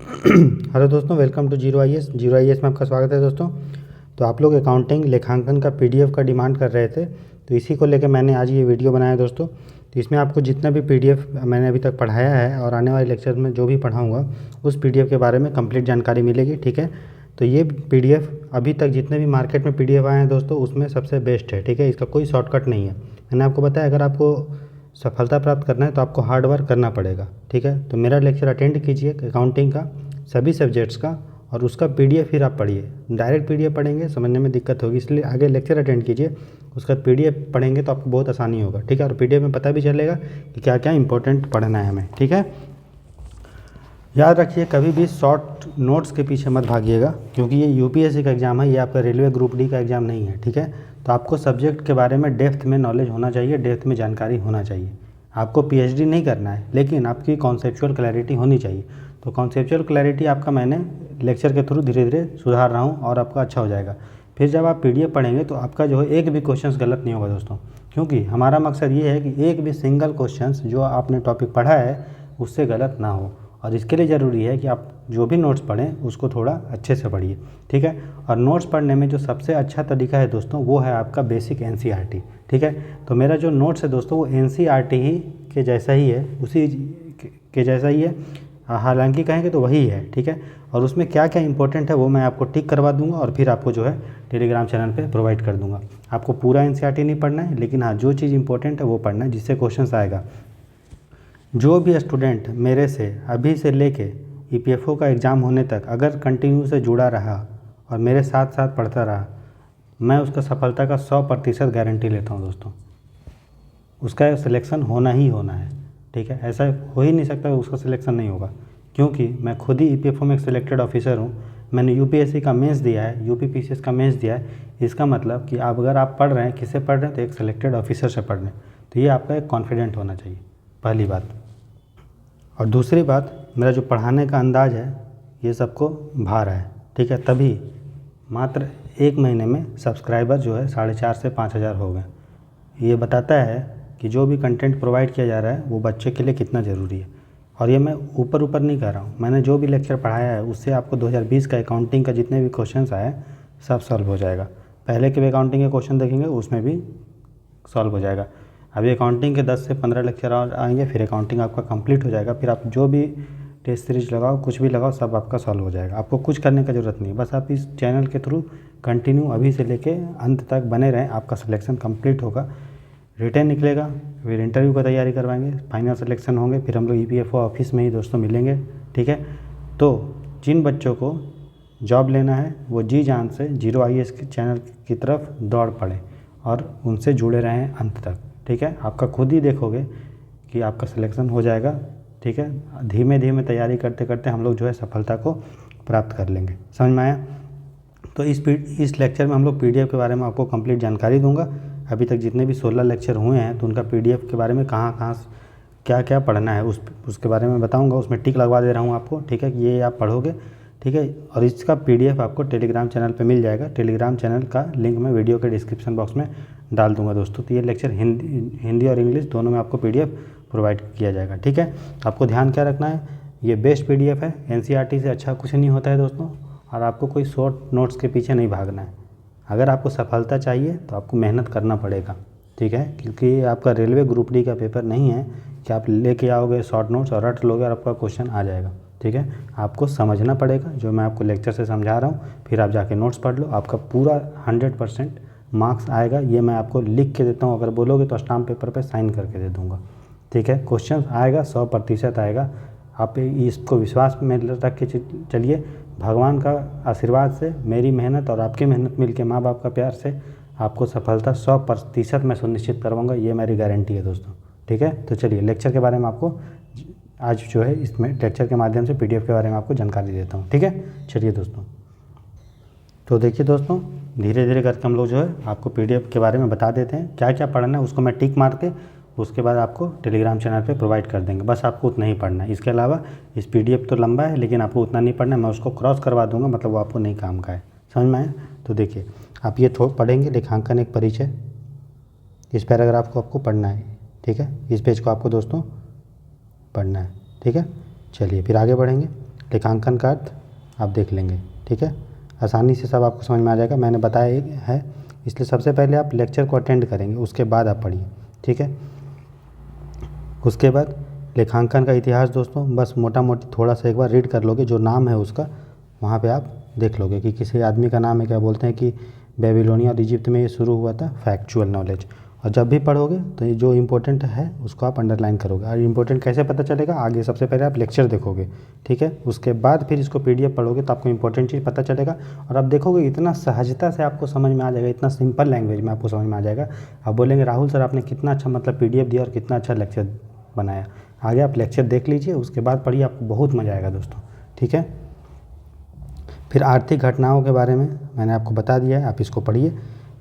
Hello दोस्तों, welcome to zero I S में आपका स्वागत है दोस्तों। तो आप लोग अकाउंटिंग लेखांकन का पीडीएफ का डिमांड कर रहे थे, तो इसी को लेकर मैंने आज ये वीडियो बनाया दोस्तों। तो इसमें आपको जितना भी पीडीएफ मैंने अभी तक पढ़ाया है और आने वाले लेक्चर में जो भी पढ़ाऊँगा उस पीडीएफ के बारे में कंप्लीट जानकारी मिलेगी, ठीक है। तो ये पीडीएफ अभी तक जितने भी मार्केट में पीडीएफ आए हैं दोस्तों, उसमें सबसे बेस्ट है, ठीक है। इसका कोई शॉर्टकट नहीं है। मैंने आपको बताया अगर आपको सफलता प्राप्त करना है तो आपको हार्ड वर्क करना पड़ेगा, ठीक है। तो मेरा लेक्चर अटेंड कीजिए अकाउंटिंग का सभी सब्जेक्ट्स का, और उसका पीडीएफ फिर आप पढ़िए। डायरेक्ट पीडीएफ पढ़ेंगे समझने में दिक्कत होगी, इसलिए आगे लेक्चर अटेंड कीजिए, उसका बाद पीडीएफ पढ़ेंगे तो आपको बहुत आसानी होगा, ठीक है। और पीडीएफ में पता भी चलेगा कि क्या क्या इंपॉर्टेंट पढ़ना है हमें, ठीक है। याद रखिए कभी भी शॉर्ट नोट्स के पीछे मत भागिएगा, क्योंकि ये यूपीएससी का एग्ज़ाम है, ये आपका रेलवे ग्रुप डी का एग्ज़ाम नहीं है, ठीक है। तो आपको सब्जेक्ट के बारे में डेप्थ में नॉलेज होना चाहिए, डेप्थ में जानकारी होना चाहिए। आपको पीएचडी नहीं करना है, लेकिन आपकी कॉन्सेप्चुअल क्लैरिटी होनी चाहिए। तो कॉन्सेप्चुअल क्लैरिटी आपका मैंने लेक्चर के थ्रू धीरे धीरे सुधार रहा हूँ और आपका अच्छा हो जाएगा। फिर जब आप पीडीएफ पढ़ेंगे तो आपका जो है एक भी क्वेश्चन गलत नहीं होगा दोस्तों, क्योंकि हमारा मकसद ये है कि एक भी सिंगल क्वेश्चन जो आपने टॉपिक पढ़ा है उससे गलत ना हो। और इसके लिए ज़रूरी है कि आप जो भी नोट्स पढ़ें उसको थोड़ा अच्छे से पढ़िए, ठीक है। और नोट्स पढ़ने में जो सबसे अच्छा तरीका है दोस्तों, वो है आपका बेसिक एनसीईआरटी, ठीक है। तो मेरा जो नोट्स है दोस्तों वो एनसीईआरटी ही के जैसा ही है, उसी के जैसा ही है, हालांकि कहेंगे तो वही है, ठीक है। और उसमें क्या क्या इंपॉर्टेंट है वो मैं आपको टिक करवा दूंगा और फिर आपको जो है टेलीग्राम चैनल पे प्रोवाइड कर दूंगा। आपको पूरा एनसीईआरटी नहीं पढ़ना है, लेकिन हाँ जो चीज़ इंपॉर्टेंट है वो पढ़ना है, जिससे क्वेश्चन आएगा। जो भी स्टूडेंट मेरे से अभी से लेके ईपीएफओ का एग्ज़ाम होने तक अगर कंटिन्यू से जुड़ा रहा और मेरे साथ साथ पढ़ता रहा, मैं उसका सफलता का 100% गारंटी लेता हूँ दोस्तों। उसका सिलेक्शन होना ही होना है, ठीक है। ऐसा हो ही नहीं सकता उसका सिलेक्शन नहीं होगा, क्योंकि मैं खुद ही ईपीएफओ में एक सिलेक्टेड ऑफिसर हूँ। मैंने यूपीएससी का मेंस दिया है, यूपीपीसीएस का मेंस दिया है। इसका मतलब कि आप अगर आप पढ़ रहे हैं, किससे पढ़ रहे हैं, तो एक सिलेक्टेड ऑफिसर से पढ़ रहे हैं। तो ये आपका एक कॉन्फिडेंट होना चाहिए, पहली बात। और दूसरी बात, मेरा जो पढ़ाने का अंदाज़ है ये सबको भा रहा है, ठीक है। तभी मात्र 1 महीने में सब्सक्राइबर जो है 4,500 से 5,000 हो गए। ये बताता है कि जो भी कंटेंट प्रोवाइड किया जा रहा है वो बच्चे के लिए कितना ज़रूरी है। और ये मैं ऊपर ऊपर नहीं कह रहा हूँ, मैंने जो भी लेक्चर पढ़ाया है उससे आपको 2020 का अकाउंटिंग का जितने भी क्वेश्चंस आए सब सॉल्व हो जाएगा। पहले के भी अकाउंटिंग के क्वेश्चन देखेंगे उसमें भी सॉल्व हो जाएगा। अभी अकाउंटिंग के 10 से 15 लेक्चर और आएंगे, फिर अकाउंटिंग आपका कंप्लीट हो जाएगा। फिर आप जो भी टेस्ट सीरीज लगाओ, कुछ भी लगाओ, सब आपका सॉल्व हो जाएगा। आपको कुछ करने की ज़रूरत नहीं है, बस आप इस चैनल के थ्रू कंटिन्यू अभी से लेके अंत तक बने रहें, आपका सिलेक्शन कंप्लीट होगा। रिटर्न निकलेगा, फिर इंटरव्यू का तैयारी करवाएंगे, फाइनल सिलेक्शन होंगे, फिर हम लोग ईपीएफओ ऑफिस में ही दोस्तों मिलेंगे, ठीक है। तो जिन बच्चों को जॉब लेना है वो जी जान से जीरो आईएएस के चैनल की तरफ दौड़ पड़े और उनसे जुड़े रहें अंत तक, ठीक है। आपका खुद ही देखोगे कि आपका सिलेक्शन हो जाएगा, ठीक है। धीमे धीमे तैयारी करते करते हम लोग जो है सफलता को प्राप्त कर लेंगे, समझ में आया। तो इस लेक्चर में हम लोग पीडीएफ के बारे में आपको कंप्लीट जानकारी दूंगा। अभी तक जितने भी 16 लेक्चर हुए हैं तो उनका पीडीएफ के बारे में कहाँ क्या क्या पढ़ना है उसके बारे में बताऊंगा। उसमें टिक लगवा दे रहा हूँ आपको, ठीक है, कि ये आप पढ़ोगे, ठीक है। और इसका पीडीएफ आपको टेलीग्राम चैनल पे मिल जाएगा। टेलीग्राम चैनल का लिंक मैं वीडियो के डिस्क्रिप्शन बॉक्स में डाल दूंगा दोस्तों। तो ये लेक्चर हिंदी और इंग्लिश दोनों में आपको पीडीएफ प्रोवाइड किया जाएगा, ठीक है। आपको ध्यान क्या रखना है, ये बेस्ट पीडीएफ है, एनसीईआरटी से अच्छा कुछ नहीं होता है दोस्तों। और आपको कोई शॉर्ट नोट्स के पीछे नहीं भागना है। अगर आपको सफलता चाहिए तो आपको मेहनत करना पड़ेगा, ठीक है। क्योंकि आपका रेलवे ग्रुप डी का पेपर नहीं है कि आप लेके आओगे शॉर्ट नोट्स और रट लोगे और आपका क्वेश्चन आ जाएगा, ठीक है। आपको समझना पड़ेगा जो मैं आपको लेक्चर से समझा रहा हूँ, फिर आप जाके नोट्स पढ़ लो, आपका पूरा 100% मार्क्स आएगा। ये मैं आपको लिख के देता हूँ, अगर बोलोगे तो स्टाम्प पेपर पे साइन करके दे दूँगा, ठीक है। क्वेश्चन आएगा 100% आएगा। आप इसको विश्वास में रख के चलिए। भगवान का आशीर्वाद से, मेरी मेहनत और आपकी मेहनत मिल के, माँ बाप का प्यार से आपको सफलता 100% मैं सुनिश्चित करवाऊँगा, ये मेरी गारंटी है दोस्तों, ठीक है। तो चलिए लेक्चर के बारे में आपको आज जो है इसमें लेक्चर के माध्यम से पीडीएफ के बारे में आपको जानकारी देता हूँ, ठीक है। चलिए दोस्तों, तो देखिए दोस्तों, धीरे धीरे करके हम लोग जो है आपको पीडीएफ के बारे में बता देते हैं। क्या क्या पढ़ना है उसको मैं टिक मार के उसके बाद आपको टेलीग्राम चैनल पे प्रोवाइड कर देंगे। बस आपको उतना ही पढ़ना है, इसके अलावा इस पीडीएफ तो लंबा है लेकिन आपको उतना नहीं पढ़ना है, मैं उसको क्रॉस करवा दूंगा, मतलब वो आपको नहीं काम का है, समझ में आया। तो देखिए आप ये पढ़ेंगे, लेखांकन एक परिचय, इस पैराग्राफ को आपको पढ़ना है, ठीक है। इस पेज को आपको दोस्तों पढ़ना है, ठीक है। चलिए फिर आगे बढ़ेंगे। लेखांकन का अर्थ आप देख लेंगे। ठीक है, आसानी से सब आपको समझ में आ जाएगा, मैंने बताया है। इसलिए सबसे पहले आप लेक्चर को अटेंड करेंगे, उसके बाद आप पढ़िए। ठीक है, उसके बाद लेखांकन का इतिहास दोस्तों बस मोटा मोटी थोड़ा सा एक बार रीड कर लोगे, जो नाम है उसका वहाँ पे आप देख लोगे कि किसी आदमी का नाम है, क्या बोलते हैं कि बेबीलोनिया और इजिप्ट में ये शुरू हुआ था, फैक्चुअल नॉलेज। और जब भी पढ़ोगे तो ये जो इम्पोर्टेंट है उसको आप अंडरलाइन करोगे। और इम्पोर्टेंट कैसे पता चलेगा, आगे सबसे पहले आप लेक्चर देखोगे। ठीक है, उसके बाद फिर इसको PDF पढ़ोगे तो आपको इंपॉर्टेंट चीज़ पता चलेगा। और आप देखोगे इतना सहजता से आपको समझ में आ जाएगा, इतना सिंपल लैंग्वेज में आपको समझ में आ जाएगा। आप बोलेंगे राहुल सर आपने कितना अच्छा मतलब PDF दिया और कितना अच्छा लेक्चर बनाया। आगे आप लेक्चर देख लीजिए, उसके बाद पढ़िए, आपको बहुत मज़ा आएगा दोस्तों। ठीक है, फिर आर्थिक घटनाओं के बारे में मैंने आपको बता दिया है, आप इसको पढ़िए।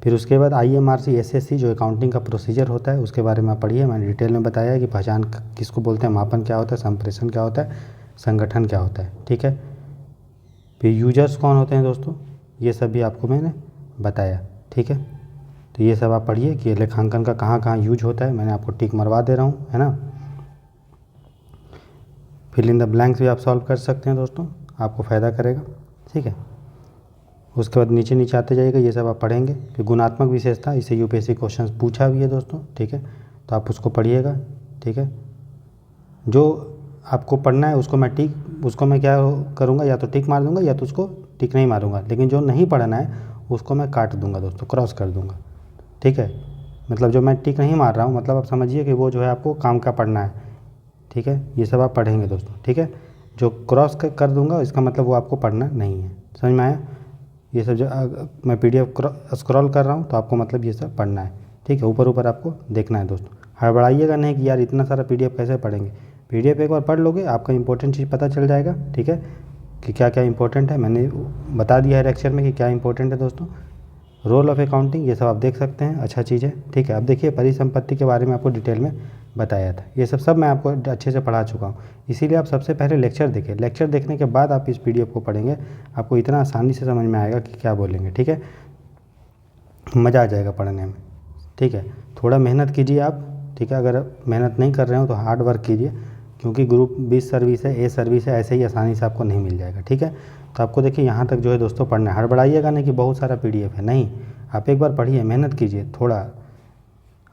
फिर उसके बाद IMRC SSC जो अकाउंटिंग का प्रोसीजर होता है उसके बारे में आप पढ़िए। मैंने डिटेल में बताया है कि पहचान किसको बोलते हैं, मापन क्या होता है, संप्रेषण क्या होता है, संगठन क्या होता है। ठीक है, फिर यूजर्स कौन होते हैं दोस्तों, ये सब भी आपको मैंने बताया। ठीक है, तो ये सब आप पढ़िए कि लेखांकन का कहाँ कहाँ यूज होता है, मैंने आपको टिक मरवा दे रहा हूँ, है ना। फिल इन द ब्लैंक्स भी आप सॉल्व कर सकते हैं दोस्तों, आपको फ़ायदा करेगा। ठीक है, उसके बाद नीचे नीचे आते जाइएगा, ये सब आप पढ़ेंगे। फिर गुणात्मक विशेषता, इससे UPSC क्वेश्चन पूछा भी है दोस्तों। ठीक है, तो आप उसको पढ़िएगा। ठीक है, जो आपको पढ़ना है उसको मैं क्या करूँगा, या तो टिक मार दूँगा या तो उसको टिक नहीं मारूँगा। लेकिन जो नहीं पढ़ना है उसको मैं काट दूँगा दोस्तों, क्रॉस कर दूँगा। ठीक है, मतलब जो मैं टिक नहीं मार रहा हूँ, मतलब आप समझिए कि वो जो है आपको काम का पढ़ना है। ठीक है, ये सब आप पढ़ेंगे दोस्तों। ठीक है, जो क्रॉस कर दूंगा इसका मतलब वो आपको पढ़ना नहीं है, समझ में आया। ये सब जो मैं PDF स्क्रॉल कर रहा हूँ तो आपको मतलब ये सब पढ़ना है। ठीक है, ऊपर ऊपर आपको देखना है दोस्तों, हड़बड़ाइएगा नहीं कि यार इतना सारा PDF कैसे पढ़ेंगे। PDF एक बार पढ़ लोगे आपका इंपॉर्टेंट चीज़ पता चल जाएगा। ठीक है, कि क्या क्या इंपॉर्टेंट है, मैंने बता दिया है लेक्चर में कि क्या इंपॉर्टेंट है दोस्तों। रोल ऑफ अकाउंटिंग ये सब आप देख सकते हैं, अच्छा चीज़ है। ठीक है, अब देखिए परिसंपत्ति के बारे में आपको डिटेल में बताया था, ये सब मैं आपको अच्छे से पढ़ा चुका हूँ। इसीलिए आप सबसे पहले लेक्चर देखें, लेक्चर देखने के बाद आप इस PDF को पढ़ेंगे, आपको इतना आसानी से समझ में आएगा कि क्या बोलेंगे। ठीक है, मज़ा आ जाएगा पढ़ने में। ठीक है, थोड़ा मेहनत कीजिए आप। ठीक है, अगर मेहनत नहीं कर रहे हो तो हार्ड वर्क कीजिए, क्योंकि ग्रुप 20 सर्विस है, A सर्विस है, ऐसे ही आसानी से आपको नहीं मिल जाएगा। ठीक है, तो आपको देखिए यहाँ तक जो है दोस्तों पढ़ना है, हड़बड़ाइएगा नहीं कि बहुत सारा PDF है, नहीं। आप एक बार पढ़िए, मेहनत कीजिए, थोड़ा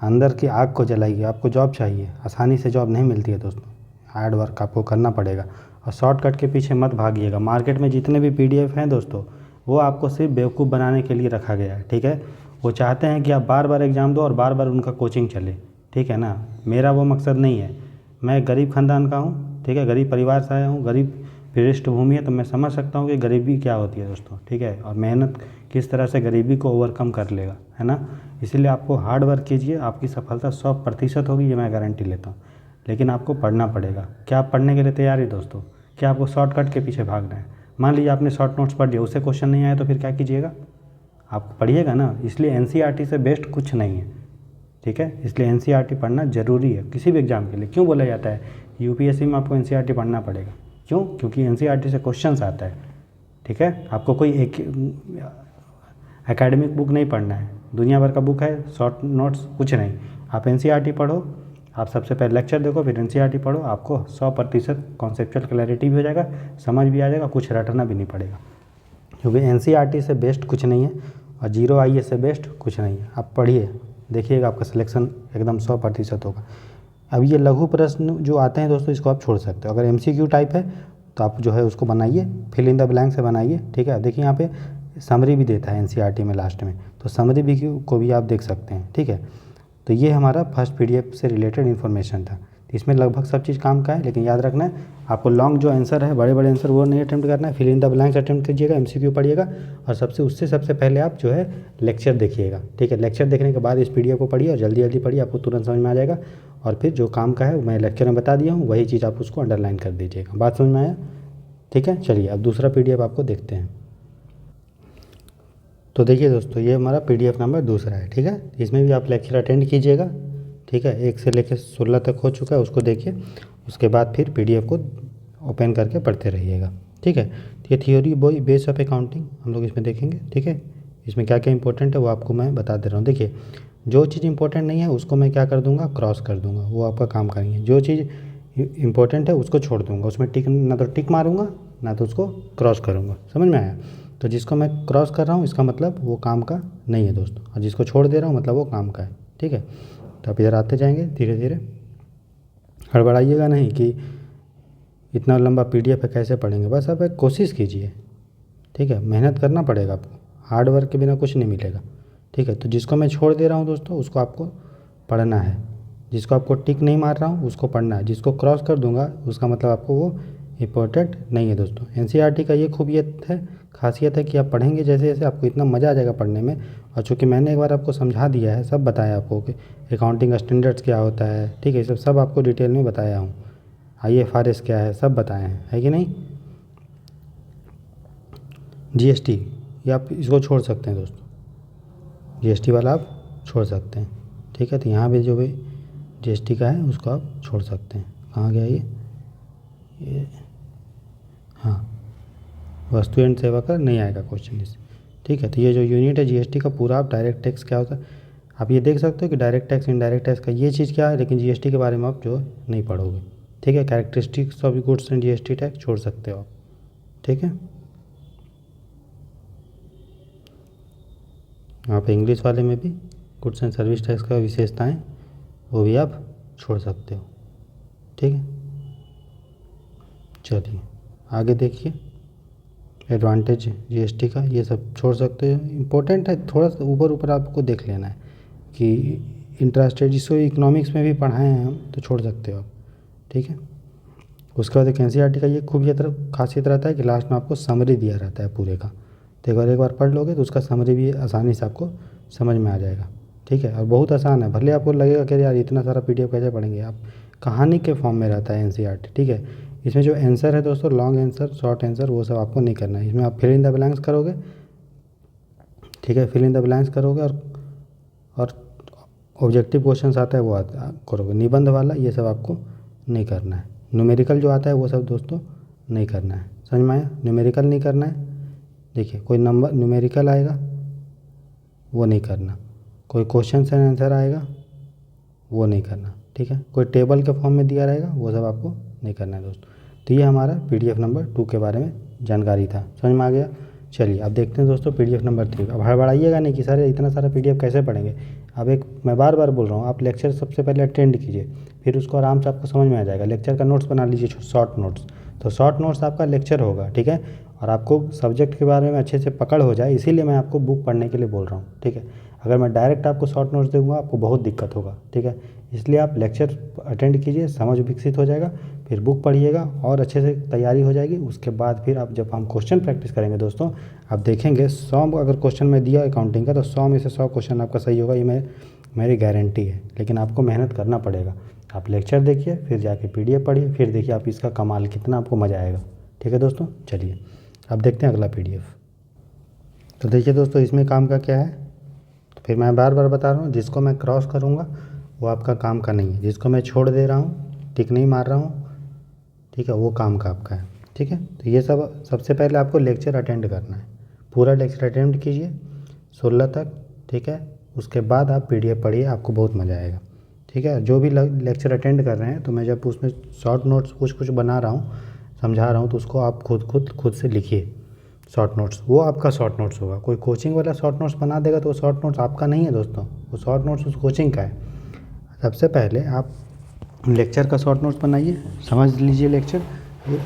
अंदर की आग को जलाइए। आपको जॉब चाहिए, आसानी से जॉब नहीं मिलती है दोस्तों, हार्ड वर्क आपको करना पड़ेगा। और शॉर्टकट के पीछे मत भागिएगा। मार्केट में जितने भी PDF हैं दोस्तों, वो आपको सिर्फ बेवकूफ़ बनाने के लिए रखा गया है। ठीक है, वो चाहते हैं कि आप बार बार एग्ज़ाम दो और बार बार उनका कोचिंग चले। ठीक है ना, मेरा वो मकसद नहीं है। मैं गरीब ख़ानदान का हूँ, ठीक है, गरीब परिवार से आया हूँ, गरीब पृष्ठभूमि है, तो मैं समझ सकता हूँ कि गरीबी क्या होती है दोस्तों। ठीक है, और मेहनत किस तरह से गरीबी को ओवरकम कर लेगा, है ना। इसीलिए आपको हार्ड वर्क कीजिए, आपकी सफलता 100% होगी, ये मैं गारंटी लेता हूँ। लेकिन आपको पढ़ना पड़ेगा। क्या आप पढ़ने के लिए तैयार है दोस्तों? क्या आपको शॉर्टकट के पीछे भागना है? मान लीजिए आपने शॉर्ट नोट्स पढ़ लिया, उससे क्वेश्चन नहीं आया तो फिर क्या कीजिएगा? आप पढ़िएगा ना। इसलिए NCERT से बेस्ट कुछ नहीं है। ठीक है, इसलिए NCERT पढ़ना ज़रूरी है किसी भी एग्ज़ाम के लिए। क्यों बोला जाता है UPSC में आपको NCERT पढ़ना पड़ेगा? क्यों? क्योंकि NCERT से क्वेश्चंस आता है। ठीक है, आपको कोई एक एकेडमिक बुक नहीं पढ़ना है, दुनिया भर का बुक है, शॉर्ट नोट्स कुछ नहीं। आप NCERT पढ़ो, आप सबसे पहले लेक्चर देखो, फिर NCERT पढ़ो, आपको 100% कॉन्सेप्चुअल क्लैरिटी भी हो जाएगा, समझ भी आ जाएगा, कुछ रटना भी नहीं पड़ेगा। क्योंकि NCERT से बेस्ट कुछ नहीं है और जीरो IAS से बेस्ट कुछ नहीं है। आप पढ़िए, देखिएगा आपका सिलेक्शन एकदम 100% होगा। अब ये लघु प्रश्न जो आते हैं दोस्तों, इसको आप छोड़ सकते हो। अगर MCQ टाइप है तो आप जो है उसको बनाइए, फिल इन द ब्लैंक से बनाइए। ठीक है, देखिए यहाँ पे समरी भी देता है NCERT में लास्ट में, तो समरी भी को भी आप देख सकते हैं। ठीक है, तो ये हमारा फर्स्ट PDF से रिलेटेड इन्फॉर्मेशन था। इसमें लगभग सब चीज़ काम का है, लेकिन याद रखना है आपको लॉन्ग जो आंसर है, बड़े बड़े आंसर वो नहीं अटैम्प्ट करना है। Fill in the blanks attempt कीजिएगा, MCQ पढ़िएगा और सबसे पहले आप जो है लेक्चर देखिएगा। ठीक है, लेक्चर देखने के बाद इस PDF को पढ़िए और जल्दी जल्दी पढ़िए, आपको तुरंत समझ में आ जाएगा। और फिर जो काम का है मैं लेक्चर में बता दिया हूँ, वही चीज़ आप उसको अंडरलाइन कर दीजिएगा। बात समझ में आया? ठीक है, चलिए अब दूसरा PDF आपको देखते हैं। तो देखिए दोस्तों, ये हमारा PDF नंबर दूसरा है। ठीक है, इसमें भी आप लेक्चर अटेंड कीजिएगा। ठीक है, 1 से लेकर 16 तक हो चुका है, उसको देखिए। उसके बाद फिर PDF को ओपन करके पढ़ते रहिएगा। ठीक है, तो ये थियोरी बेस ऑफ अकाउंटिंग हम लोग इसमें देखेंगे। ठीक है, इसमें क्या क्या इंपॉर्टेंट है वो आपको मैं बता दे रहा हूँ। देखिए, जो चीज़ इंपॉर्टेंट नहीं है उसको मैं क्या कर दूँगा, क्रॉस कर दूँगा, वो आपका काम करेंगे। जो चीज़ इंपॉर्टेंट है उसको छोड़ दूँगा, उसमें टिक ना तो टिक मारूँगा ना तो उसको क्रॉस करूँगा। समझ में आया? तो जिसको मैं क्रॉस कर रहा हूँ इसका मतलब वो काम का नहीं है दोस्तों, और जिसको छोड़ दे रहा हूँ मतलब वो काम का है। ठीक है, तो आप इधर आते जाएंगे धीरे धीरे, हड़बड़ाइएगा नहीं कि इतना लंबा PDF है कैसे पढ़ेंगे। बस आप एक कोशिश कीजिए। ठीक है, मेहनत करना पड़ेगा आपको, हार्ड वर्क के बिना कुछ नहीं मिलेगा। ठीक है, तो जिसको मैं छोड़ दे रहा हूँ दोस्तों उसको आपको पढ़ना है, जिसको आपको टिक नहीं मार रहा हूँ उसको पढ़ना है, जिसको क्रॉस कर दूंगा उसका मतलब आपको वो इम्पोर्टेंट नहीं है दोस्तों। NCERT का ये खूबियत है, खासियत है कि आप पढ़ेंगे जैसे जैसे आपको इतना मज़ा आ जाएगा पढ़ने में। और चूँकि मैंने एक बार आपको समझा दिया है, सब बताया आपको कि अकाउंटिंग स्टैंडर्ड्स क्या होता है। ठीक है, सब आपको डिटेल में बताया हूँ, IFRS क्या है सब बताए हैं, है कि नहीं। GST ये आप इसको छोड़ सकते हैं दोस्तों, GST वाला आप छोड़ सकते हैं। ठीक है, तो यहाँ पे जो भी GST का है उसको आप छोड़ सकते हैं। कहाँ गया ये हाँ, वस्तु एंड सेवा कर नहीं आएगा क्वेश्चन इस। ठीक है, तो ये जो यूनिट है GST का पूरा, आप डायरेक्ट टैक्स क्या होता है आप ये देख सकते हो कि डायरेक्ट टैक्स इनडायरेक्ट टैक्स का ये चीज़ क्या है, लेकिन GST के बारे में आप जो नहीं पढ़ोगे। ठीक है, characteristics of goods and GST tax छोड़ सकते हो आप। ठीक है, यहाँ पे इंग्लिश वाले में भी गुड्स एंड सर्विस टैक्स का विशेषताएं वो भी आप छोड़ सकते हो। ठीक है, चलिए आगे देखिए, एडवांटेज GST का ये सब छोड़ सकते हो। इम्पोर्टेंट है, थोड़ा सा ऊपर ऊपर आपको देख लेना है कि इंटरेस्टेड जिसको इकोनॉमिक्स में भी पढ़ाए हैं हम, तो छोड़ सकते हो आप। ठीक है, उसके बाद एक NCERT का ये खूबियत खासियत रहता है कि लास्ट में आपको समरी दिया रहता है पूरे का, तो अगर एक बार पढ़ लोगे तो उसका समरी भी आसानी से आपको समझ में आ जाएगा। ठीक है, और बहुत आसान है, भले आपको लगेगा कि यार इतना सारा PDF कैसे पढ़ेंगे आप, कहानी के फॉर्म में रहता है NCERT। ठीक है, इसमें जो आंसर है दोस्तों, लॉन्ग आंसर शॉर्ट आंसर वो सब आपको नहीं करना है, इसमें आप फिल इन द ब्लैंक्स करोगे। ठीक है, फिल इन द ब्लैंक्स करोगे और ऑब्जेक्टिव क्वेश्चन आता है वो करोगे, निबंध वाला ये सब आपको नहीं करना है। न्यूमेरिकल जो आता है वो सब दोस्तों नहीं करना है। समझ में आया? न्यूमेरिकल नहीं करना है। देखिए, कोई नंबर न्यूमेरिकल आएगा वो नहीं करना, कोई क्वेश्चन एंड आंसर आएगा वो नहीं करना। ठीक है, कोई टेबल के फॉर्म में दिया रहेगा वो सब आपको नहीं करना है दोस्तों। तो ये हमारा PDF नंबर 2 के बारे में जानकारी था। समझ में आ गया? चलिए अब देखते हैं दोस्तों PDF नंबर 3। अब हड़बड़ाइएगा नहीं कि सर इतना सारा PDF कैसे पढ़ेंगे। अब एक मैं बार बार बोल रहा हूँ, आप लेक्चर सबसे पहले अटेंड कीजिए, फिर उसको आराम से आपको समझ में आ जाएगा। लेक्चर का नोट्स बना लीजिए, शॉर्ट नोट्स, तो शॉर्ट नोट्स आपका लेक्चर होगा। ठीक है, और आपको सब्जेक्ट के बारे में अच्छे से पकड़ हो जाए, इसीलिए मैं आपको बुक पढ़ने के लिए बोल रहा हूँ। ठीक है, अगर मैं डायरेक्ट आपको शॉर्ट नोट्स दूंगा आपको बहुत दिक्कत होगा। ठीक है, इसलिए आप लेक्चर अटेंड कीजिए, समझ विकसित हो जाएगा, फिर बुक पढ़िएगा और अच्छे से तैयारी हो जाएगी। उसके बाद फिर आप जब हम क्वेश्चन प्रैक्टिस करेंगे दोस्तों, आप देखेंगे 100 अगर क्वेश्चन में दिया अकाउंटिंग का तो 100 में से 100 क्वेश्चन आपका सही होगा, ये मेरी गारंटी है। लेकिन आपको मेहनत करना पड़ेगा। आप लेक्चर देखिए, फिर जाके PDF पढ़िए, फिर देखिए आप इसका कमाल कितना आपको मज़ा आएगा। ठीक है दोस्तों, चलिए अब देखते हैं अगला PDF। तो देखिए दोस्तों, इसमें काम का क्या है, तो फिर मैं बार बार बता रहा हूँ, जिसको मैं क्रॉस करूँगा वो आपका काम का नहीं है, जिसको मैं छोड़ दे रहा हूँ, टिक नहीं मार रहा हूँ, ठीक है, वो काम का आपका है। ठीक है, तो ये सब सबसे पहले आपको लेक्चर अटेंड करना है, पूरा लेक्चर अटेंड कीजिए 16 तक। ठीक है, उसके बाद आप PDF पढ़िए, आपको बहुत मज़ा आएगा। ठीक है, जो भी लेक्चर अटेंड कर रहे हैं, तो मैं जब उसमें शॉर्ट नोट्स कुछ बना रहा हूँ, समझा रहा हूँ, तो उसको आप खुद से लिखिए शॉर्ट नोट्स, वो आपका शॉर्ट नोट्स होगा। कोई कोचिंग वाला शॉर्ट नोट्स बना देगा तो वो शॉर्ट नोट्स आपका नहीं है दोस्तों, वो शॉर्ट नोट्स उस कोचिंग का है। सबसे पहले आप लेक्चर का शॉर्ट नोट्स बनाइए, समझ लीजिए लेक्चर,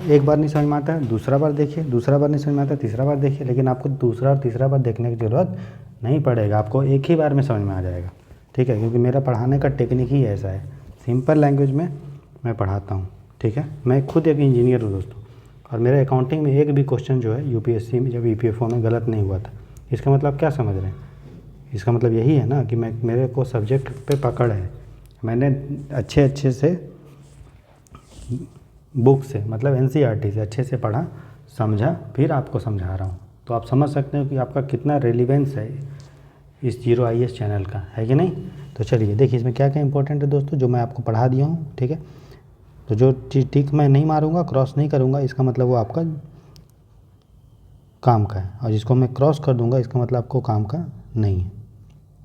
एक बार नहीं समझ में आता है दूसरा बार देखिए, दूसरा बार नहीं समझ में आता है तीसरा बार देखिए, लेकिन आपको दूसरा और तीसरा बार देखने की ज़रूरत नहीं पड़ेगा, आपको एक ही बार में समझ में आ जाएगा। ठीक है, क्योंकि मेरा पढ़ाने का टेक्निक ही ऐसा है, सिंपल लैंग्वेज में मैं पढ़ाता हूँ। ठीक है, मैं खुद एक इंजीनियर हूँ दोस्तों, और मेरे अकाउंटिंग में एक भी क्वेश्चन जो है UPSC में जब EPFO में गलत नहीं हुआ था। इसका मतलब क्या समझ रहे हैं? इसका मतलब यही है ना कि मेरे को सब्जेक्ट पे पकड़ है, मैंने अच्छे से बुक से मतलब NCERT से अच्छे से पढ़ा समझा, फिर आपको समझा रहा हूँ। तो आप समझ सकते हो कि आपका कितना रेलिवेंस है इस जीरो IAS चैनल का, है कि नहीं। तो चलिए देखिए इसमें क्या क्या इंपॉर्टेंट है दोस्तों, जो मैं आपको पढ़ा दिया हूँ। ठीक है, तो जो चीज़ टिक मैं नहीं मारूंगा, क्रॉस नहीं करूंगा, इसका मतलब वो आपका काम का है, और जिसको मैं क्रॉस कर दूंगा इसका मतलब आपको काम का नहीं है।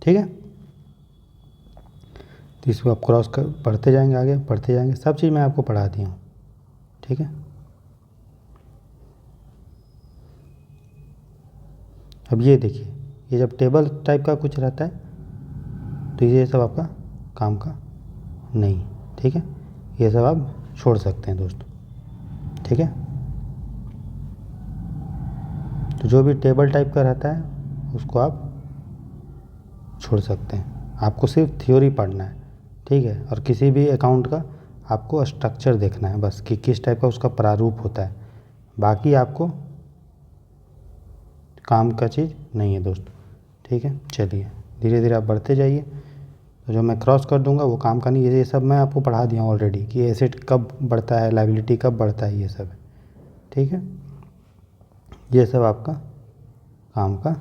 ठीक है, तो इसको आप क्रॉस कर पढ़ते जाएंगे, आगे पढ़ते जाएंगे, सब चीज़ मैं आपको पढ़ा दी हूँ। ठीक है, अब ये देखिए, ये जब टेबल टाइप का कुछ रहता है तो ये सब आपका काम का नहीं, ठीक है। ये सब आप छोड़ सकते हैं दोस्तों, ठीक है। तो जो भी टेबल टाइप का रहता है उसको आप छोड़ सकते हैं। आपको सिर्फ थ्योरी पढ़ना है, ठीक है। और किसी भी अकाउंट का आपको स्ट्रक्चर देखना है बस, कि किस टाइप का उसका प्रारूप होता है। बाकी आपको काम का चीज़ नहीं है दोस्तों, ठीक है। चलिए धीरे धीरे आप बढ़ते जाइए। तो जो मैं क्रॉस कर दूंगा वो काम का नहीं है। ये सब मैं आपको पढ़ा दिया हूँ ऑलरेडी, कि एसेट कब बढ़ता है, लायबिलिटी कब बढ़ता है, ये सब है, ठीक है। ये सब आपका काम का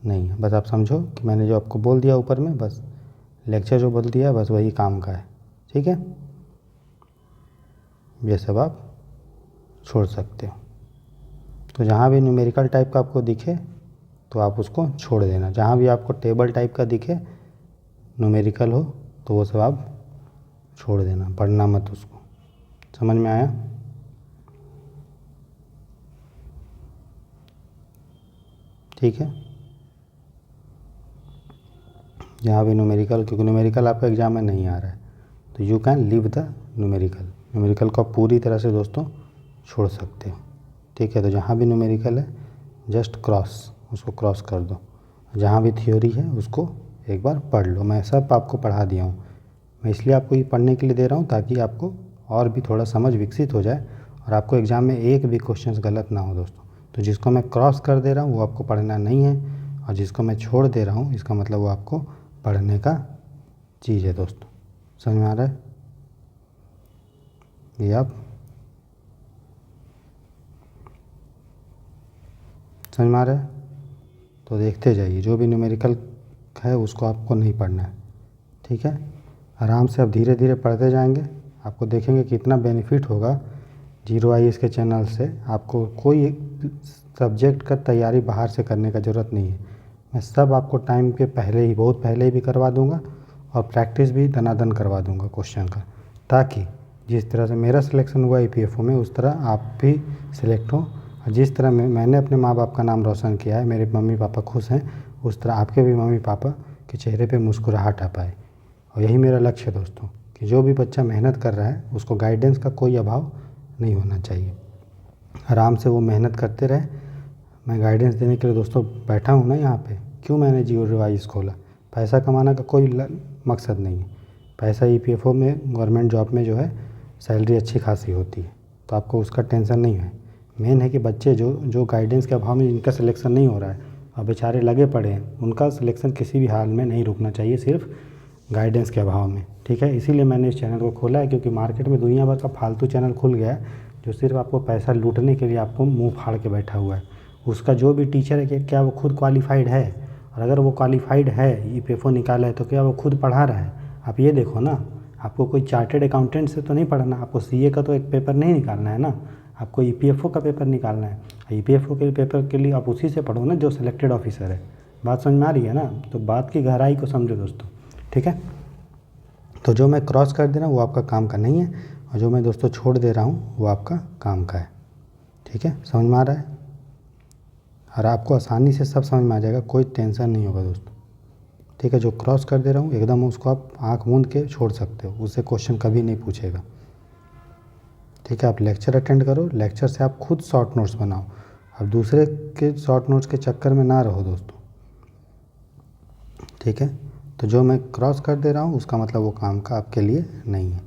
नहीं है। बस आप समझो कि मैंने जो आपको बोल दिया ऊपर में, बस लेक्चर जो बोल दिया बस वही काम का है, ठीक है। ये सब आप छोड़ सकते हो। तो जहाँ भी न्यूमेरिकल टाइप का आपको दिखे तो आप उसको छोड़ देना। जहाँ भी आपको टेबल टाइप का दिखे, न्यूमेरिकल हो, तो वो सब आप छोड़ देना, पढ़ना मत उसको। समझ में आया? ठीक है। जहाँ भी न्यूमेरिकल, क्योंकि न्यूमेरिकल आपका एग्जाम में नहीं आ रहा है, तो you can leave the numerical को आप पूरी तरह से दोस्तों छोड़ सकते हो, ठीक है। तो जहाँ भी न्यूमेरिकल है जस्ट उसको क्रॉस कर दो। जहाँ भी थ्योरी है उसको एक बार पढ़ लो। मैं सब आपको पढ़ा दिया हूँ। मैं इसलिए आपको ये पढ़ने के लिए दे रहा हूँ ताकि आपको और भी थोड़ा समझ विकसित हो जाए और आपको एग्ज़ाम में एक भी क्वेश्चन गलत ना हो दोस्तों। तो जिसको मैं क्रॉस कर दे रहा हूँ वो आपको पढ़ना नहीं है, और जिसको मैं छोड़ दे रहा हूँ इसका मतलब वो आपको पढ़ने का चीज़ है दोस्तों। समझ में आ रहा है? ये आप समझ में आ रहा है? तो देखते जाइए, जो भी न्यूमेरिकल है उसको आपको नहीं पढ़ना है, ठीक है। आराम से आप धीरे धीरे पढ़ते जाएंगे, आपको देखेंगे कितना बेनिफिट होगा जीरो IAS के चैनल से। आपको कोई सब्जेक्ट का तैयारी बाहर से करने का ज़रूरत नहीं है। मैं सब आपको टाइम के पहले ही, बहुत पहले ही भी करवा दूंगा, और प्रैक्टिस भी दनादन करवा दूंगा क्वेश्चन का, ताकि जिस तरह से मेरा सिलेक्शन हुआ EPFO में उस तरह आप भी सिलेक्ट हो। और जिस तरह मैंने अपने माँ बाप का नाम रोशन किया है, मेरे मम्मी पापा खुश हैं, उस तरह आपके भी मम्मी पापा के चेहरे पे मुस्कुराहट आ पाए। और यही मेरा लक्ष्य है दोस्तों, कि जो भी बच्चा मेहनत कर रहा है उसको गाइडेंस का कोई अभाव नहीं होना चाहिए। आराम से वो मेहनत करते रहे। मैं गाइडेंस देने के लिए दोस्तों बैठा हूँ ना यहाँ पे। क्यों मैंने जीरो IAS खोला? पैसा कमाने का कोई मकसद नहीं है। पैसा EPFO में, गवर्नमेंट जॉब में जो है सैलरी अच्छी खासी होती है, तो आपको उसका टेंशन नहीं है। मेन है कि बच्चे जो गाइडेंस के अभाव में जिनका सिलेक्शन नहीं हो रहा है और बेचारे लगे पड़े हैं, उनका सिलेक्शन किसी भी हाल में नहीं रुकना चाहिए, सिर्फ गाइडेंस के अभाव में, ठीक है। इसीलिए मैंने इस चैनल को खोला है, क्योंकि मार्केट में दुनिया भर का फालतू चैनल खुल गया है जो सिर्फ आपको पैसा लूटने के लिए आपको मुंह फाड़ के बैठा हुआ है। उसका जो भी टीचर है कि क्या वो खुद क्वालिफाइड है, और अगर वो क्वालिफाइड है, EPFO निकाला है, तो क्या वो खुद पढ़ा रहा है? आप ये देखो ना। आपको कोई चार्टेड अकाउंटेंट से तो नहीं पढ़ना, आपको CA का तो एक पेपर नहीं निकालना है ना, आपको EPFO का पेपर निकालना है। EPFO के पेपर के लिए आप उसी से पढ़ो ना जो सिलेक्टेड ऑफिसर है। बात समझ में आ रही है ना? तो बात की गहराई को समझो दोस्तों, ठीक है। तो जो मैं क्रॉस कर दे रहा हूँ वो आपका काम का नहीं है, और जो मैं दोस्तों छोड़ दे रहा हूँ वो आपका काम का है, ठीक है। समझ में आ रहा है? और आपको आसानी से सब समझ में आ जाएगा, कोई टेंशन नहीं होगा दोस्तों, ठीक है। जो क्रॉस कर दे रहा हूँ एकदम उसको आप आँख मूंद के छोड़ सकते हो, उससे क्वेश्चन कभी नहीं पूछेगा, ठीक है। आप लेक्चर अटेंड करो, लेक्चर से आप खुद शॉर्ट नोट्स बनाओ। अब दूसरे के शॉर्ट नोट्स के चक्कर में ना रहो दोस्तों, ठीक है। तो जो मैं क्रॉस कर दे रहा हूँ उसका मतलब वो काम का आपके लिए नहीं है,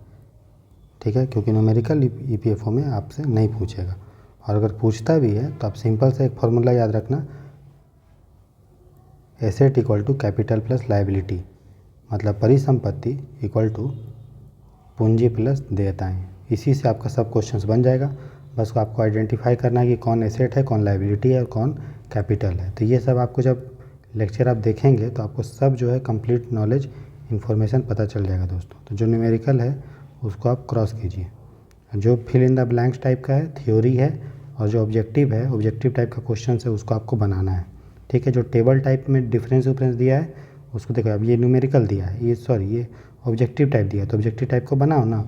ठीक है। क्योंकि न्यूमेरिकल EPFO में आपसे नहीं पूछेगा, और अगर पूछता भी है तो आप सिंपल से एक फार्मूला याद रखना, asset equal to capital plus liability, मतलब परिसंपत्ति इक्वल टू पूंजी प्लस देयताएँ। इसी से आपका सब क्वेश्चंस बन जाएगा। बस आपको आइडेंटिफाई करना है कि कौन एसेट है, कौन लायबिलिटी है और कौन कैपिटल है। तो ये सब आपको जब लेक्चर आप देखेंगे तो आपको सब जो है कंप्लीट नॉलेज इन्फॉर्मेशन पता चल जाएगा दोस्तों। तो जो न्यूमेरिकल है उसको आप क्रॉस कीजिए। जो fill in the blanks type का है थ्योरी है, और जो ऑब्जेक्टिव है, ऑब्जेक्टिव टाइप का क्वेश्चन है उसको आपको बनाना है, ठीक है। जो टेबल टाइप में डिफरेंस दिया है उसको देखो। अब ये न्यूमेरिकल दिया है, ये ऑब्जेक्टिव टाइप दिया है, तो ऑब्जेक्टिव टाइप को बनाओ ना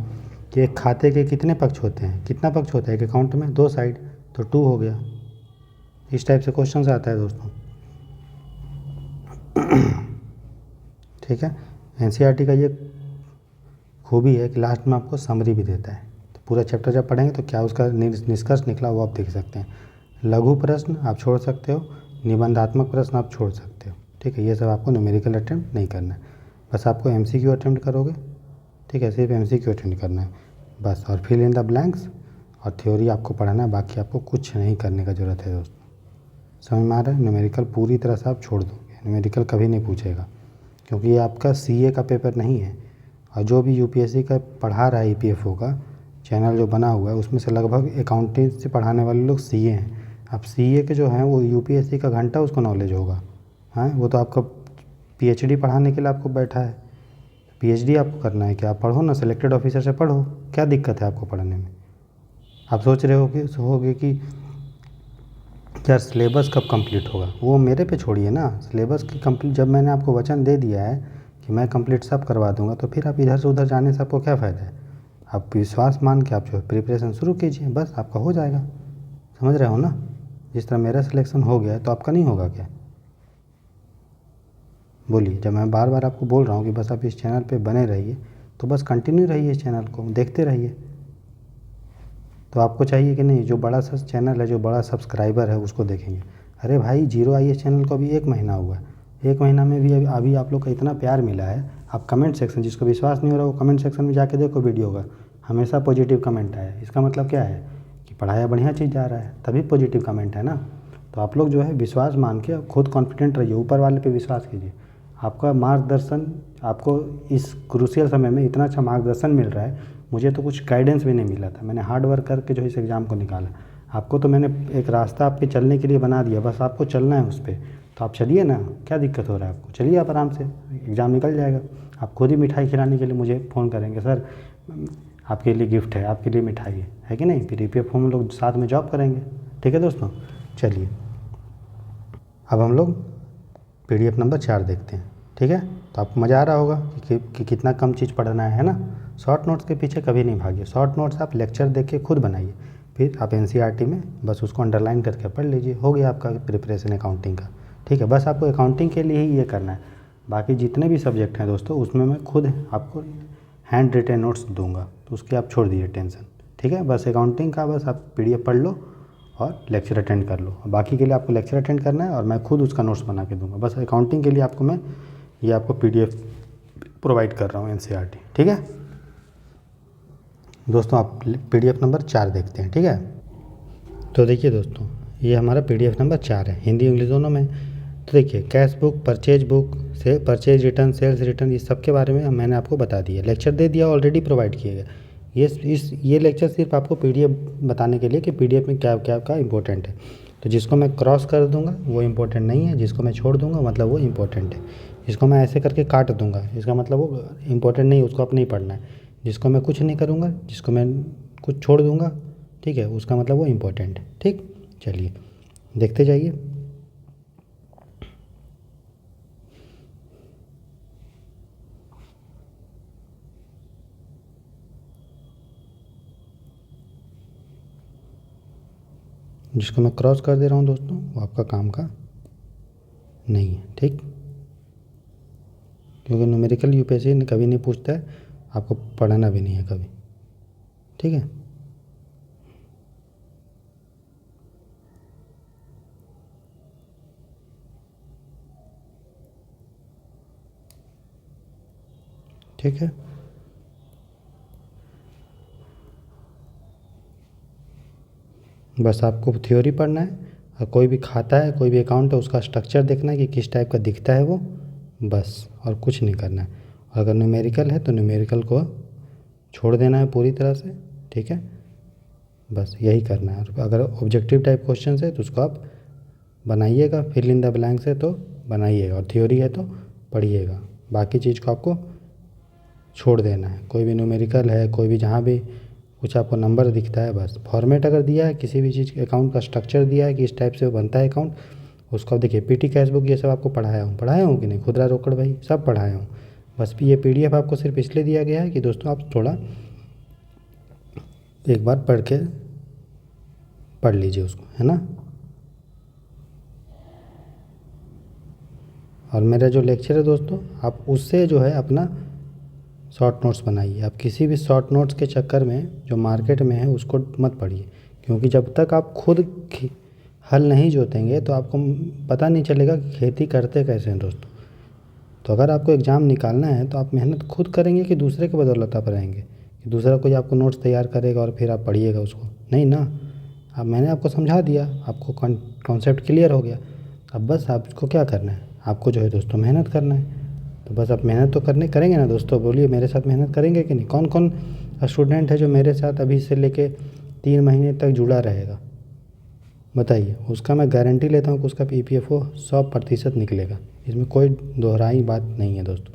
कि एक खाते के कितने पक्ष होते हैं, कितना पक्ष होता है एक अकाउंट में, 2 साइड, तो 2 हो गया। इस टाइप से क्वेश्चन आता है दोस्तों, ठीक है। एनसीईआरटी का ये खूबी है कि लास्ट में आपको समरी भी देता है, तो पूरा चैप्टर जब पढ़ेंगे तो क्या उसका निष्कर्ष निकला वो आप देख सकते हैं। लघु प्रश्न आप छोड़ सकते हो, निबंधात्मक प्रश्न आप छोड़ सकते हो। ठीक है, ये सब आपको न्यूमेरिकल अटेम्प्ट नहीं करना है, बस आपको एमसीक्यू अटेम्प्ट करोगे। ठीक है, सिर्फ एमसीक्यू अटेम्प्ट करना है बस, और फिल इन द ब्लैंक्स और थ्योरी आपको पढ़ना है, बाकी आपको कुछ नहीं करने का ज़रूरत है दोस्तों। समझ में आ रहा है? न्यूमेरिकल पूरी तरह से आप छोड़ दोगे, न्यूमेरिकल कभी नहीं पूछेगा, क्योंकि ये आपका सीए का पेपर नहीं है। और जो भी यूपीएससी का पढ़ा रहा है ईपीएफओ का चैनल जो बना हुआ है, उसमें से लगभग अकाउंटिंग से पढ़ाने वाले लोग सीए हैं। अब सीए के जो हैं वो यूपीएससी का घंटा उसको नॉलेज होगा, हाँ, वो तो आपका पीएचडी पढ़ाने के लिए आपको बैठा है। पीएचडी आपको करना है, क्या आप पढ़ो ना, सिलेक्टेड ऑफिसर से पढ़ो, क्या दिक्कत है आपको पढ़ने में। आप सोच रहे होगे कि यार सिलेबस कब कंप्लीट होगा, वो मेरे पे छोड़िए ना। सिलेबस की कंप्लीट, जब मैंने आपको वचन दे दिया है कि मैं कंप्लीट सब करवा दूंगा, तो फिर आप इधर से उधर जाने से आपको क्या फ़ायदा है। आप विश्वास मान के आप जो प्रिपरेशन शुरू कीजिए, बस आपका हो जाएगा। समझ रहे हो ना? जिस तरह मेरा सिलेक्शन हो गया है तो आपका नहीं होगा क्या? बोलिए। जब मैं बार बार आपको बोल रहा हूँ कि बस आप इस चैनल पे बने रहिए, तो बस कंटिन्यू रहिए, इस चैनल को देखते रहिए। तो आपको चाहिए कि नहीं, जो बड़ा सा चैनल है, जो बड़ा सब्सक्राइबर है उसको देखेंगे। अरे भाई, जीरो आईएएस चैनल को अभी 1 महीना हुआ है, 1 महीना में भी अभी आप लोग का इतना प्यार मिला है। आप कमेंट सेक्शन, जिसको विश्वास नहीं हो रहा वो कमेंट सेक्शन में जाके देखो वीडियो का, हमेशा पॉजिटिव कमेंट आया। इसका मतलब क्या है कि पढ़ाया बढ़िया चीज़ जा रहा है, तभी पॉजिटिव कमेंट है ना। तो आप लोग जो है विश्वास मान के खुद कॉन्फिडेंट रहिए, ऊपर वाले पे विश्वास कीजिए। आपका मार्गदर्शन, आपको इस क्रूशियल समय में इतना अच्छा मार्गदर्शन मिल रहा है। मुझे तो कुछ गाइडेंस भी नहीं मिला था, मैंने हार्ड वर्क करके जो इस एग्ज़ाम को निकाला। आपको तो मैंने एक रास्ता आपके चलने के लिए बना दिया, बस आपको चलना है उस पर। तो आप चलिए ना, क्या दिक्कत हो रहा है आपको, चलिए आप आराम से, एग्ज़ाम निकल जाएगा। आप खुद ही मिठाई खिलाने के लिए मुझे फ़ोन करेंगे, सर आपके लिए गिफ्ट है, आपके लिए मिठाई है कि नहीं, फिर ईपीएफ हम लोग साथ में जॉब करेंगे। ठीक है दोस्तों, चलिए अब हम लोग पीडीएफ नंबर 4 देखते हैं। ठीक है, तो आपको मज़ा आ रहा होगा कि कितना कम चीज़ पढ़ना है ना। शॉर्ट नोट्स के पीछे कभी नहीं भागिए, शॉर्ट नोट्स आप लेक्चर देख के खुद बनाइए, फिर आप एनसीईआरटी में बस उसको अंडरलाइन करके पढ़ लीजिए, हो गया आपका प्रिपरेशन अकाउंटिंग का। ठीक है, बस आपको अकाउंटिंग के लिए ही ये करना है। बाकी जितने भी सब्जेक्ट हैं दोस्तों, उसमें मैं खुद आपको हैंड रिटेन नोट्स दूंगा, तो उसकी आप छोड़ दीजिए टेंशन। ठीक है, बस अकाउंटिंग का बस आप पीडीएफ पढ़ लो और लेक्चर अटेंड कर लो। बाकी के लिए आपको लेक्चर अटेंड करना है और मैं खुद उसका नोट्स बना के दूंगा। बस अकाउंटिंग के लिए आपको मैं ये आपको पीडीएफ प्रोवाइड कर रहा हूँ एनसीईआरटी। ठीक है दोस्तों, आप पीडीएफ नंबर 4 देखते हैं। ठीक है, तो देखिए दोस्तों, ये हमारा पीडीएफ नंबर 4 है, हिंदी इंग्लिश दोनों में। तो देखिए, कैश बुक से परचेज रिटर्न, सेल्स रिटर्न, इस सब के बारे में मैंने आपको बता दिया, लेक्चर दे दिया, ऑलरेडी प्रोवाइड किए गए। ये लेक्चर सिर्फ आपको पीडीएफ बताने के लिए कि पीडीएफ में क्या क्या का इंपॉर्टेंट है। तो जिसको मैं क्रॉस कर दूंगा वो इम्पोर्टेंट नहीं है, जिसको मैं छोड़ दूंगा मतलब वो इम्पोर्टेंट है। जिसको मैं ऐसे करके काट दूंगा इसका मतलब वो इम्पोर्टेंट नहीं, उसको अपने ही पढ़ना है। जिसको मैं कुछ नहीं करूँगा, जिसको मैं कुछ छोड़ दूंगा, ठीक है, उसका मतलब वो इम्पोर्टेंट है। ठीक, चलिए देखते जाइए। जिसको मैं क्रॉस कर दे रहा हूँ दोस्तों, वो आपका काम का नहीं है। ठीक, क्योंकि न्यूमेरिकल यूपीएससी ने कभी नहीं पूछता है, आपको पढ़ना भी नहीं है कभी। ठीक है, ठीक है, बस आपको थ्योरी पढ़ना है, और कोई भी खाता है, कोई भी अकाउंट है, उसका स्ट्रक्चर देखना है कि किस टाइप का दिखता है वो, बस, और कुछ नहीं करना है। और अगर न्यूमेरिकल है तो न्यूमेरिकल को छोड़ देना है पूरी तरह से। ठीक है, बस यही करना है। और अगर ऑब्जेक्टिव टाइप क्वेश्चन है तो उसको आप बनाइएगा, फिल इन द ब्लैंक्स है तो बनाइएगा, और थ्योरी है तो पढ़िएगा। बाकी चीज़ को आपको छोड़ देना है। कोई भी न्यूमेरिकल है, कोई भी जहाँ भी कुछ आपको नंबर दिखता है, बस फॉर्मेट अगर दिया है किसी भी चीज़ के, अकाउंट का स्ट्रक्चर दिया है कि इस टाइप से वो बनता है अकाउंट, उसको देखिए। पीटी कैश बुक ये सब आपको पढ़ाया हूँ कि नहीं, खुदरा रोकड़ भाई सब पढ़ाया हूँ। बस ये पीडीएफ आपको सिर्फ इसलिए दिया गया है कि दोस्तों आप थोड़ा एक बार पढ़ लीजिए उसको, है ना। और मेरा जो लेक्चर है दोस्तों, आप उससे जो है अपना शॉर्ट नोट्स बनाइए। आप किसी भी शॉर्ट नोट्स के चक्कर में जो मार्केट में है उसको मत पढ़िए, क्योंकि जब तक आप खुद हल नहीं जोतेंगे तो आपको पता नहीं चलेगा कि खेती करते कैसे हैं दोस्तों। तो अगर आपको एग्ज़ाम निकालना है तो आप मेहनत खुद करेंगे कि दूसरे के बदौलत आप रहेंगे, कि दूसरा कोई आपको नोट्स तैयार करेगा और फिर आप पढ़िएगा उसको, नहीं ना। अब मैंने आपको समझा दिया, आपको कॉन्सेप्ट क्लियर हो गया। अब बस आपको क्या करना है, आपको जो है दोस्तों मेहनत करना है। तो बस आप मेहनत तो करेंगे ना दोस्तों, बोलिए मेरे साथ मेहनत करेंगे कि नहीं। कौन कौन स्टूडेंट है जो मेरे साथ अभी से लेके 3 महीने तक जुड़ा रहेगा, बताइए। उसका मैं गारंटी लेता हूँ कि उसका EPFO 100% निकलेगा, इसमें कोई दोहराई बात नहीं है दोस्तों,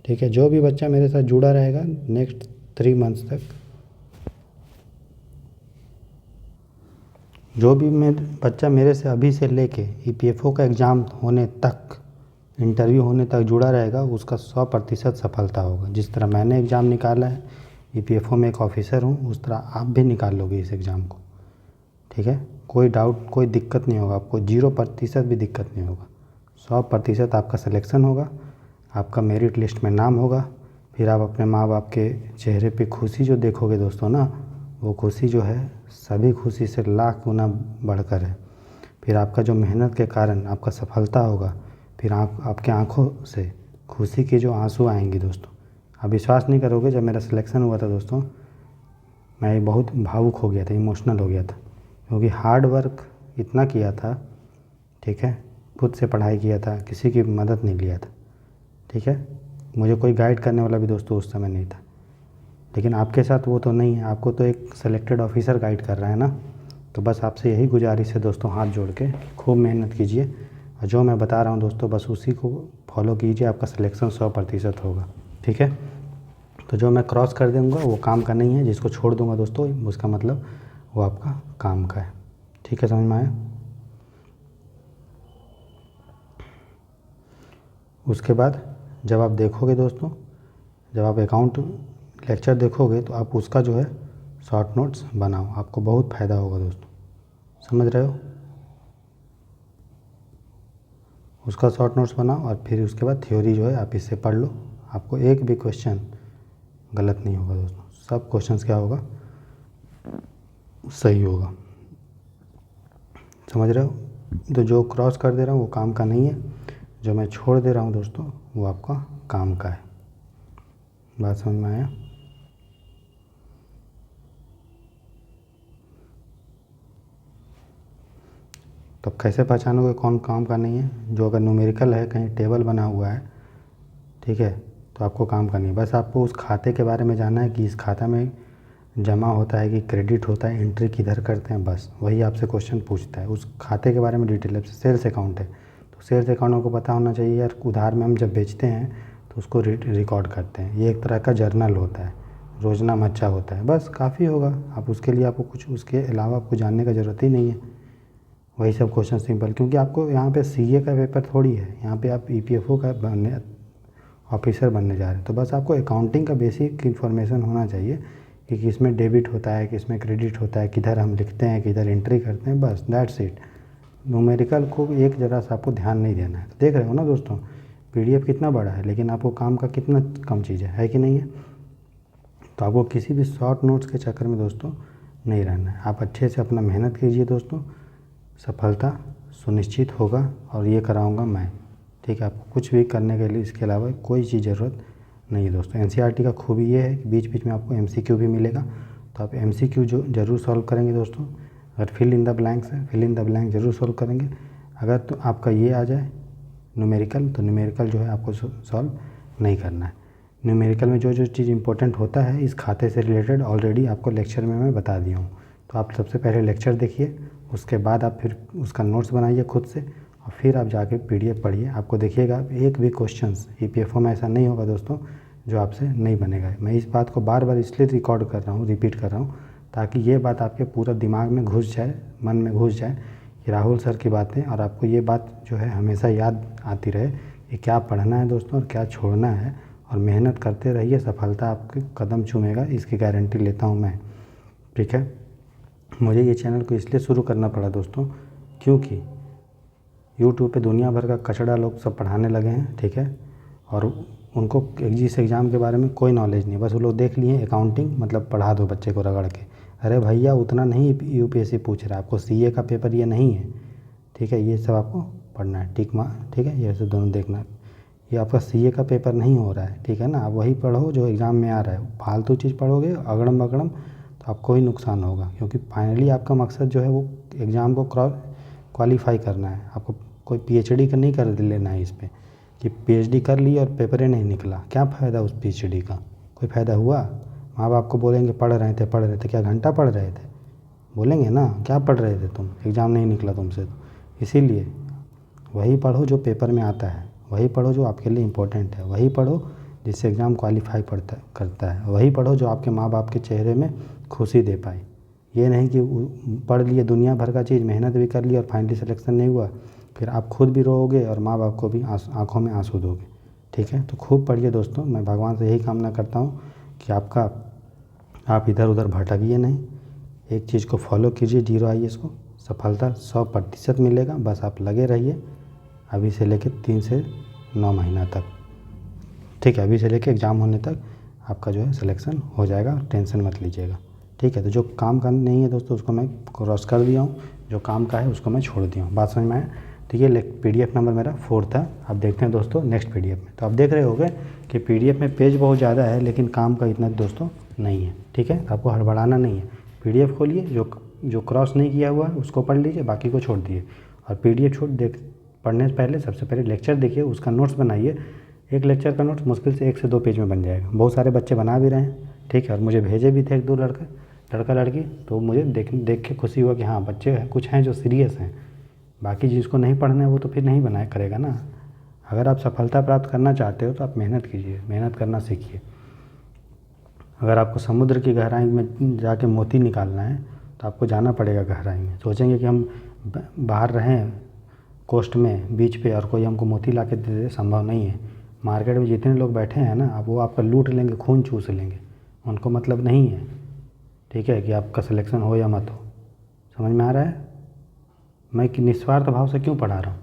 ठीक है। जो भी बच्चा मेरे साथ जुड़ा रहेगा नेक्स्ट 3 मंथ्स तक, जो भी बच्चा मेरे से अभी से लेके EPFO का एग्ज़ाम होने तक, इंटरव्यू होने तक जुड़ा रहेगा, उसका 100% सफलता होगा। जिस तरह मैंने एग्ज़ाम निकाला है, EPFO में एक ऑफिसर हूँ, उस तरह आप भी निकाल लोगे इस एग्ज़ाम को, ठीक है। कोई डाउट, कोई दिक्कत नहीं होगा आपको, 0% भी दिक्कत नहीं होगा। 100% आपका सिलेक्शन होगा, आपका मेरिट लिस्ट में नाम होगा। फिर आप अपने माँ बाप के चेहरे पे खुशी जो देखोगे दोस्तों ना, वो खुशी जो है सभी खुशी से लाख गुना बढ़कर है। फिर आपका जो मेहनत के कारण आपका सफलता होगा, फिर आपके आँखों से खुशी के जो आंसू आएंगे दोस्तों। आप विश्वास नहीं करोगे, जब मेरा सिलेक्शन हुआ था दोस्तों, मैं बहुत भावुक हो गया था, इमोशनल हो गया था, क्योंकि हार्ड वर्क इतना किया था, ठीक है। खुद से पढ़ाई किया था, किसी की मदद नहीं लिया था, ठीक है। मुझे कोई गाइड करने वाला भी दोस्तों उस समय नहीं था। लेकिन आपके साथ वो तो नहीं है, आपको तो एक सेलेक्टेड ऑफिसर गाइड कर रहा है ना। तो बस आपसे यही गुजारिश है दोस्तों, हाथ जोड़ के खूब मेहनत कीजिए, और जो मैं बता रहा हूँ दोस्तों बस उसी को फॉलो कीजिए, आपका सिलेक्शन 100% होगा, ठीक है। तो जो मैं क्रॉस कर दूँगा वो काम का नहीं है, जिसको छोड़ दूँगा दोस्तों उसका मतलब वो आपका काम का है, ठीक है। समझ में आया। उसके बाद जब आप देखोगे दोस्तों, जब आप अकाउंट लेक्चर देखोगे तो आप उसका जो है शॉर्ट नोट्स बनाओ, आपको बहुत फ़ायदा होगा दोस्तों, समझ रहे हो। उसका शॉर्ट नोट्स बनाओ और फिर उसके बाद थ्योरी जो है आप इससे पढ़ लो। आपको एक भी क्वेश्चन गलत नहीं होगा दोस्तों, सब क्वेश्चंस क्या होगा, सही होगा, समझ रहे हो। तो जो क्रॉस कर दे रहा हूँ वो काम का नहीं है, जो मैं छोड़ दे रहा हूँ दोस्तों वो आपका काम का है। बात समझ में आया। तो कैसे पहचानोगे कौन काम का नहीं है। जो अगर न्यूमेरिकल है, कहीं टेबल बना हुआ है, ठीक है, तो आपको काम का नहीं है। बस आपको उस खाते के बारे में जानना है कि इस खाता में जमा होता है कि क्रेडिट होता है, एंट्री किधर करते हैं, बस वही आपसे क्वेश्चन पूछता है। उस खाते के बारे में डिटेल है। सेल्स अकाउंट है तो सेल्स अकाउंट को पता होना चाहिए यार, उधार में हम जब बेचते हैं तो उसको रिकॉर्ड करते हैं। ये एक तरह का जर्नल होता है, रोजना मच्चा होता है, बस काफ़ी होगा। आप उसके लिए आपको कुछ उसके अलावा आपको जानने का ज़रूरत ही नहीं है। वही सब क्वेश्चन सिंपल, क्योंकि आपको यहाँ पे CA का पेपर थोड़ी है, यहाँ पे आप EPFO का बनने ऑफिसर बनने जा रहे हैं। तो बस आपको अकाउंटिंग का बेसिक इन्फॉर्मेशन होना चाहिए कि किसमें डेबिट होता है, किसमें क्रेडिट होता है, किधर हम लिखते हैं, किधर एंट्री करते हैं, बस दैट्स इट। न्यूमेरिकल को एक ज़रा सा आपको ध्यान नहीं देना है। देख रहे हो ना दोस्तों, PDF कितना बड़ा है, लेकिन आपको काम का कितना कम चीज़ है कि नहीं है। तो आपको किसी भी शॉर्ट नोट्स के चक्कर में दोस्तों नहीं रहना है। आप अच्छे से अपना मेहनत कीजिए दोस्तों, सफलता सुनिश्चित होगा, और ये कराऊंगा मैं, ठीक है। आपको कुछ भी करने के लिए इसके अलावा कोई चीज़ ज़रूरत नहीं है दोस्तों। NCERT का खूबी ये है कि बीच बीच में आपको MCQ भी मिलेगा, तो आप MCQ जो ज़रूर सॉल्व करेंगे दोस्तों। अगर फिल इन द ब्लैंक्स है, फिल इन द ब्लैंक ज़रूर सॉल्व करेंगे। अगर तो आपका ये आ जाए न्यूमेरिकल, तो न्यूमेरिकल जो है आपको सॉल्व नहीं करना है। न्यूमेरिकल में जो जो चीज़ इंपॉर्टेंट होता है इस खाते से रिलेटेड ऑलरेडी आपको लेक्चर में मैं बता दिया हूँ। तो आप सबसे पहले लेक्चर देखिए, उसके बाद आप फिर उसका नोट्स बनाइए खुद से, और फिर आप जाके PDF पढ़िए। आपको देखिएगा एक भी क्वेश्चंस EPFO में ऐसा नहीं होगा दोस्तों जो आपसे नहीं बनेगा। मैं इस बात को बार बार इसलिए रिकॉर्ड कर रहा हूँ, रिपीट कर रहा हूँ, ताकि ये बात आपके पूरा दिमाग में घुस जाए, मन में घुस जाए कि राहुल सर की बातें, और आपको ये बात जो है हमेशा याद आती रहे कि क्या पढ़ना है दोस्तों और क्या छोड़ना है। और मेहनत करते रहिए, सफलता आपके कदम चूमेगा, इसकी गारंटी लेता हूँ मैं, ठीक है। मुझे ये चैनल को इसलिए शुरू करना पड़ा दोस्तों, क्योंकि यूट्यूब पे दुनिया भर का कचड़ा लोग सब पढ़ाने लगे हैं, ठीक है। और उनको जिस एग्ज़ाम के बारे में कोई नॉलेज नहीं, बस वो लोग देख लिए अकाउंटिंग मतलब पढ़ा दो बच्चे को रगड़ के। अरे भैया उतना नहीं यूपीएससी पूछ रहा है आपको, सीए का पेपर ये नहीं है, ठीक है। ये सब आपको पढ़ना है, ठीक है, ये सब दोनों देखना है। ये आपका सीए का पेपर नहीं हो रहा है, ठीक है ना। आप वही पढ़ो जो एग्ज़ाम में आ रहा है। फालतू चीज़ पढ़ोगे अगड़म बगड़म तो आपको ही नुकसान होगा, क्योंकि फाइनली आपका मकसद जो है वो एग्ज़ाम को क्वालिफाई करना है। आपको कोई पीएचडी का नहीं कर लेना है इस पर कि पीएचडी कर ली और पेपर ही नहीं निकला, क्या फ़ायदा उस पीएचडी का, कोई फ़ायदा हुआ। माँ बाप को बोलेंगे पढ़ रहे थे, क्या घंटा पढ़ रहे थे, बोलेंगे ना क्या पढ़ रहे थे तुम, एग्ज़ाम नहीं निकला तुमसे। तो इसीलिए वही पढ़ो जो पेपर में आता है, वही पढ़ो जो आपके लिए इम्पोर्टेंट है, वही पढ़ो जिससे एग्ज़ाम क्वालिफाई करता है, वही पढ़ो जो आपके माँ बाप के चेहरे में खुशी दे पाए। ये नहीं कि पढ़ लिए दुनिया भर का चीज़, मेहनत भी कर ली और फाइनली सिलेक्शन नहीं हुआ, फिर आप खुद भी रोओगे और माँ बाप को भी आँखों में आंसू दोगे, ठीक है। तो खूब पढ़िए दोस्तों, मैं भगवान से यही कामना करता हूँ कि आप इधर उधर भटकिए नहीं, एक चीज़ को फॉलो कीजिए, जीरो IAS को सफलता 100% मिलेगा। बस आप लगे रहिए अभी से लेके 3 से 9 महीना तक, ठीक है। अभी से लेके एग्ज़ाम होने तक आपका जो है सिलेक्शन हो जाएगा, टेंशन मत लीजिएगा, ठीक है। तो जो काम का नहीं है दोस्तों उसको मैं क्रॉस कर दिया हूँ, जो काम का है उसको मैं छोड़ दिया हूँ, बात समझ में आया। तो ये PDF नंबर मेरा 4 था। अब देखते हैं दोस्तों नेक्स्ट PDF में। तो आप देख रहे होंगे कि PDF में पेज बहुत ज़्यादा है लेकिन काम का इतना दोस्तों नहीं है, ठीक है। आपको हड़बड़ाना नहीं है, PDF खोलिए, जो क्रॉस नहीं किया हुआ है उसको पढ़ लीजिए, बाकी को छोड़ दिए। और PDF पढ़ने से पहले सबसे पहले लेक्चर देखिए, उसका नोट्स बनाइए। एक लेक्चर का नोट्स मुश्किल से 1 से 2 पेज में बन जाएगा। बहुत सारे बच्चे बना भी रहे हैं, ठीक है। और मुझे भेजे भी थे 1-2 लड़का लड़की, तो मुझे देख के खुशी हुआ कि हाँ बच्चे हैं कुछ हैं जो सीरियस हैं। बाकी जिसको नहीं पढ़ना है वो तो फिर नहीं बनाया करेगा ना। अगर आप सफलता प्राप्त करना चाहते हो तो आप मेहनत कीजिए, मेहनत करना सीखिए। अगर आपको समुद्र की गहराई में जाके मोती निकालना है तो आपको जाना पड़ेगा गहराई में। सोचेंगे कि हम बाहर रहें कोस्ट में बीच पे और कोई हमको मोती ला के दे दे, संभव नहीं है। मार्केट में जितने लोग बैठे हैं ना, अब वो आपका लूट लेंगे, खून चूस लेंगे, उनको मतलब नहीं है, ठीक है, कि आपका सिलेक्शन हो या मत हो। समझ में आ रहा है मैं कि निस्वार्थ भाव से क्यों पढ़ा रहा हूँ,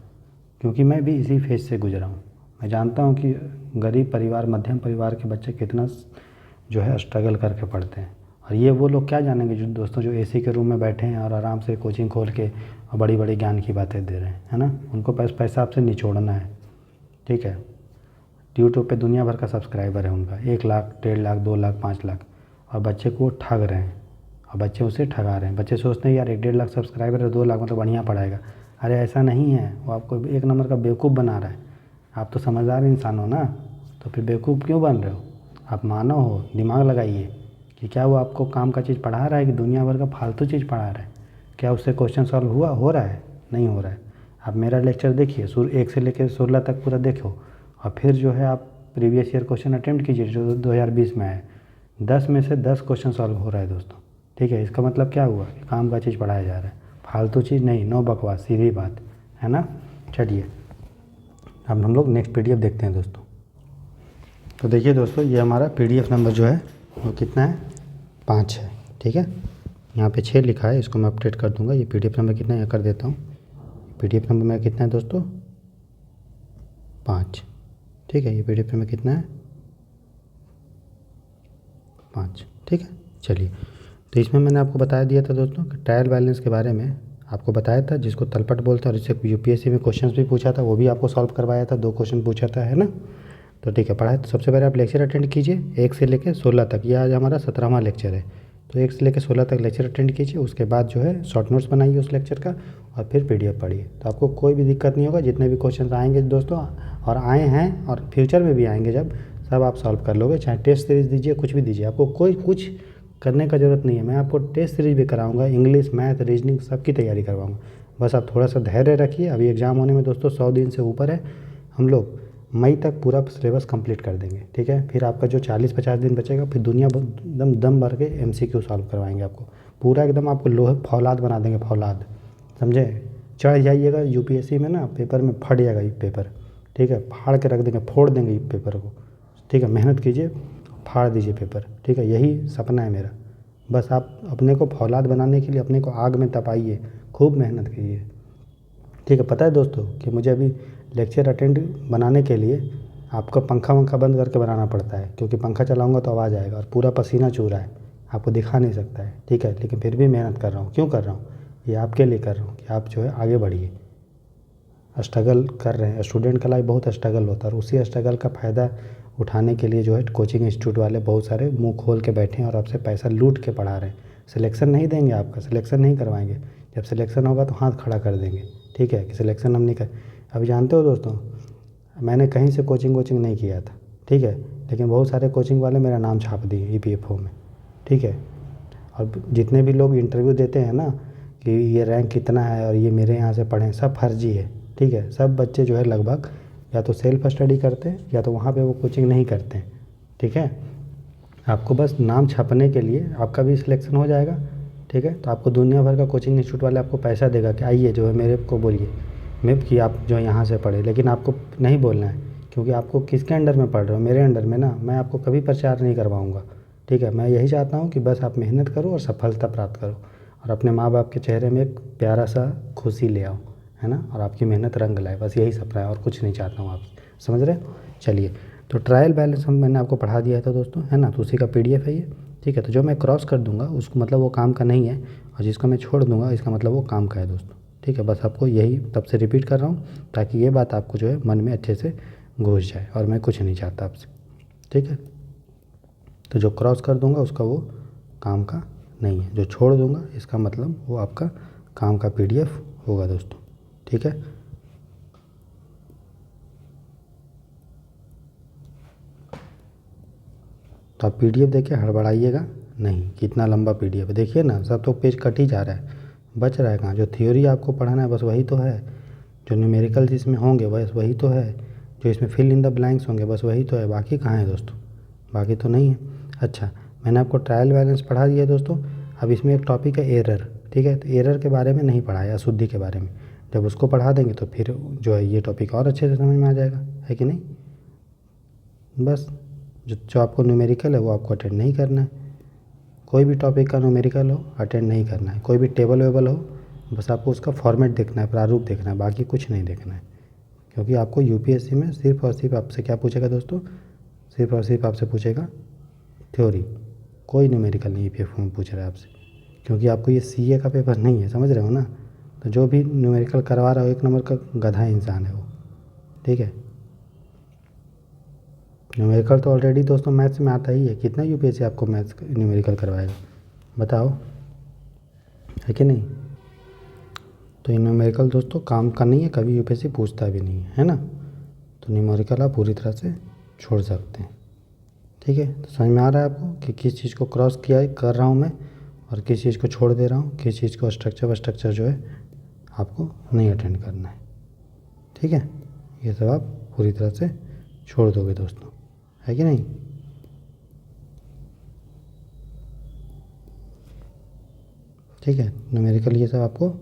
क्योंकि मैं भी इसी फेज से गुजरा हूँ। मैं जानता हूँ कि गरीब परिवार, मध्यम परिवार के बच्चे कितना जो है स्ट्रगल करके पढ़ते हैं। और ये वो लोग क्या जानेंगे जो दोस्तों जो AC के रूम में बैठे हैं और आराम से कोचिंग खोल के और बड़ी बड़ी ज्ञान की बातें दे रहे हैं, है ना। उनको पैसा आपसे निचोड़ना है, ठीक है। यूट्यूब पे दुनिया भर का सब्सक्राइबर है उनका, 1 लाख, 1.5 लाख, 2 लाख, 5 लाख, और बच्चे को ठग रहे हैं और बच्चे उसे ठगा रहे हैं। बच्चे सोचते हैं यार 1-1.5 लाख सब्सक्राइबर है, 2 लाख मतलब बढ़िया पढ़ाएगा। अरे ऐसा नहीं है, वो आपको 1 नंबर का बेवकूफ़ बना रहा है। आप तो समझदार इंसान हो ना, तो फिर बेवकूफ़ क्यों बन रहे हो। आप मानव हो, दिमाग लगाइए कि क्या वो आपको काम का चीज़ पढ़ा रहा है कि दुनिया भर का फालतू चीज़ पढ़ा रहा है। क्या उससे क्वेश्चन सॉल्व हो रहा है, नहीं हो रहा है। आप मेरा लेक्चर देखिए, 1 से लेकर 16 तक पूरा देखो, और फिर जो है आप प्रीवियस ईयर क्वेश्चन अटेम्प्ट कीजिए जो 2020 में आए। 10 में से 10 क्वेश्चन सॉल्व हो रहा है दोस्तों, ठीक है। इसका मतलब क्या हुआ कि काम का चीज़ पढ़ाया जा रहा है, फालतू चीज़ नहीं, नो बकवास, सीधी बात है ना। चलिए अब हम लोग नेक्स्ट PDF देखते हैं दोस्तों। तो देखिए दोस्तों, ये हमारा PDF नंबर जो है वो कितना है, 5 है, ठीक है। यहाँ पे 6 लिखा है, इसको मैं अपडेट कर दूंगा। ये PDF नंबर कितना है कर देता हूँ। PDF नंबर मेरा कितना है दोस्तों, 5, ठीक है। ये PDF नंबर कितना है, 5, ठीक है। चलिए, तो इसमें मैंने आपको बता दिया था दोस्तों कि ट्रायल बैलेंस के बारे में आपको बताया था, जिसको तलपट बोलते हैं, और इससे UPSC में क्वेश्चंस भी पूछा था, वो भी आपको सॉल्व करवाया था, 2 क्वेश्चन पूछा था, है ना। तो ठीक है, पढ़ाए। तो सबसे पहले आप लेक्चर अटेंड कीजिए 1 से लेकर 16 तक। ये आज हमारा 17वां लेक्चर है, तो 1 से लेकर 16 तक लेक्चर अटेंड कीजिए। उसके बाद जो है शॉर्ट नोट्स बनाइए उस लेक्चर का, और फिर PDF पढ़िए। तो आपको कोई भी दिक्कत नहीं होगा। जितने भी क्वेश्चन आएंगे दोस्तों, और आए हैं और फ्यूचर में भी आएंगे, जब सब आप सॉल्व कर लोगे। चाहे टेस्ट सीरीज़ दीजिए, कुछ भी दीजिए, आपको कोई कुछ करने का ज़रूरत नहीं है। मैं आपको टेस्ट सीरीज भी कराऊंगा, इंग्लिश, मैथ, रीजनिंग सबकी तैयारी करवाऊंगा। बस आप थोड़ा सा धैर्य रखिए। अभी एग्ज़ाम होने में दोस्तों 100 दिन से ऊपर है। हम लोग मई तक पूरा सिलेबस कंप्लीट कर देंगे, ठीक है। फिर आपका जो 40-50 दिन बचेगा, फिर दुनिया एकदम दम भर के MCQ सॉल्व करवाएंगे आपको, पूरा एकदम आपको लोहे फौलाद बना देंगे, फौलाद, समझे। चढ़ जाइएगा UPSC में ना, पेपर में फट जाएगा ये पेपर, ठीक है। फाड़ के रख देंगे, फोड़ देंगे ये पेपर को, ठीक है। मेहनत कीजिए, फाड़ दीजिए पेपर, ठीक है। यही सपना है मेरा। बस आप अपने को फौलाद बनाने के लिए अपने को आग में तपाइए, खूब मेहनत कीजिए, ठीक है। पता है दोस्तों कि मुझे अभी लेक्चर अटेंड बनाने के लिए आपका पंखा वंखा बंद करके बनाना पड़ता है, क्योंकि पंखा चलाऊंगा तो आवाज़ आएगा और पूरा पसीना चू रहा है, आपको दिखा नहीं सकता है, ठीक है। लेकिन फिर भी मेहनत कर रहा हूँ। क्यों कर रहा हूँ? ये आपके लिए कर रहा हूँ कि आप जो है आगे बढ़िए। स्ट्रगल कर रहे हैं, स्टूडेंट का लाइफ बहुत स्ट्रगल होता है और उसी स्ट्रगल का फ़ायदा उठाने के लिए जो है कोचिंग इंस्टीट्यूट वाले बहुत सारे मुंह खोल के बैठे हैं और आपसे पैसा लूट के पढ़ा रहे हैं। सिलेक्शन नहीं देंगे, आपका सिलेक्शन नहीं करवाएंगे। जब सिलेक्शन होगा तो हाथ खड़ा कर देंगे, ठीक है, कि सिलेक्शन हम नहीं कर। अभी जानते हो दोस्तों, मैंने कहीं से कोचिंग वोचिंग नहीं किया था, ठीक है, लेकिन बहुत सारे कोचिंग वाले मेरा नाम छाप दिए EPFO में, ठीक है। और जितने भी लोग इंटरव्यू देते हैं ना कि ये रैंक कितना है और ये मेरे यहाँ से पढ़ें, सब फर्जी है, ठीक है। सब बच्चे जो है लगभग या तो सेल्फ स्टडी करते हैं या तो वहाँ पे वो कोचिंग नहीं करते हैं, ठीक है। आपको बस नाम छापने के लिए आपका भी सिलेक्शन हो जाएगा, ठीक है। तो आपको दुनिया भर का कोचिंग इंस्टीट्यूट वाले आपको पैसा देगा कि आइए जो है मेरे को बोलिए मैं कि आप जो यहाँ से पढ़े, लेकिन आपको नहीं बोलना है, क्योंकि आपको किसके अंडर में पढ़ रहे हो? मेरे अंडर में ना। मैं आपको कभी प्रचार नहीं करवाऊँगा, ठीक है। मैं यही चाहता हूँ कि बस आप मेहनत करो और सफलता प्राप्त करो और अपने माँ बाप के चेहरे में एक प्यारा सा खुशी ले आओ, है ना, और आपकी मेहनत रंग लाए। बस यही सपना है और कुछ नहीं चाहता हूँ, आप समझ रहे हो? चलिए, तो ट्रायल बैलेंस हम मैंने आपको पढ़ा दिया था दोस्तों, है ना, तो उसी का PDF है ये, ठीक है। तो जो मैं क्रॉस कर दूंगा उसको मतलब वो काम का नहीं है, और जिसको मैं छोड़ दूंगा इसका मतलब वो काम का है दोस्तों, ठीक है। बस आपको यही तब से रिपीट कर रहा हूँ ताकि ये बात आपको जो है मन में अच्छे से घुस जाए, और मैं कुछ नहीं चाहता आपसे, ठीक है। तो जो क्रॉस कर दूंगा उसका वो काम का नहीं है, जो छोड़ दूंगा इसका मतलब वो आपका काम का PDF होगा दोस्तों, ठीक है। तो आप PDF देख के हड़बड़ाइएगा नहीं, कितना लंबा PDF है देखिए ना, सब तो पेज कट ही जा रहा है, बच रहा है कहाँ? जो थ्योरी आपको पढ़ाना है बस वही तो है, जो न्यूमेरिकल जिसमें होंगे बस वही तो है, जो इसमें फिल इन द ब्लैंक्स होंगे बस वही तो है, बाकी कहाँ है दोस्तों? बाकी तो नहीं है। अच्छा, मैंने आपको ट्रायल बैलेंस पढ़ा दिया है दोस्तों। अब इसमें एक टॉपिक है एरर, ठीक है। तो एरर के बारे में नहीं पढ़ा है, अशुद्धि के बारे में। जब उसको पढ़ा देंगे तो फिर जो है ये टॉपिक और अच्छे से समझ में आ जाएगा, है कि नहीं? बस जो आपको न्यूमेरिकल है वो आपको अटेंड नहीं करना है, कोई भी टॉपिक का न्यूमेरिकल हो अटेंड नहीं करना है, कोई भी टेबल वेबल हो, बस आपको उसका फॉर्मेट देखना है, प्रारूप देखना है, बाकी कुछ नहीं देखना है। क्योंकि आपको UPSC में सिर्फ और सिर्फ आपसे क्या पूछेगा दोस्तों? सिर्फ और सिर्फ आपसे पूछेगा थ्योरी, कोई न्यूमेरिकल नहीं EPFO में पूछ रहा है आपसे, क्योंकि आपको ये CA का पेपर नहीं है, समझ रहे हो ना। तो जो भी न्यूमेरिकल करवा रहा हो 1 नंबर का गधा इंसान है वो, ठीक है। न्यूमेरिकल तो ऑलरेडी दोस्तों मैथ्स में आता ही है, कितना UPSC आपको मैथ्स न्यूमेरिकल करवाएगा बताओ, है कि नहीं? तो न्यूमेरिकल दोस्तों काम का नहीं है, कभी UPSC पूछता भी नहीं है ना। तो न्यूमेरिकल आप पूरी तरह से छोड़ सकते हैं, ठीक है। तो समझ में आ रहा है आपको कि किस चीज़ को क्रॉस किया कर रहा हूँ मैं और किस चीज़ को छोड़ दे रहा हूँ, किस चीज़ को स्ट्रक्चर जो है आपको नहीं अटेंड करना है, ठीक है। ये सब आप पूरी तरह से छोड़ दोगे दोस्तों, है कि नहीं? ठीक है, न्यूमेरिकल ये सब आपको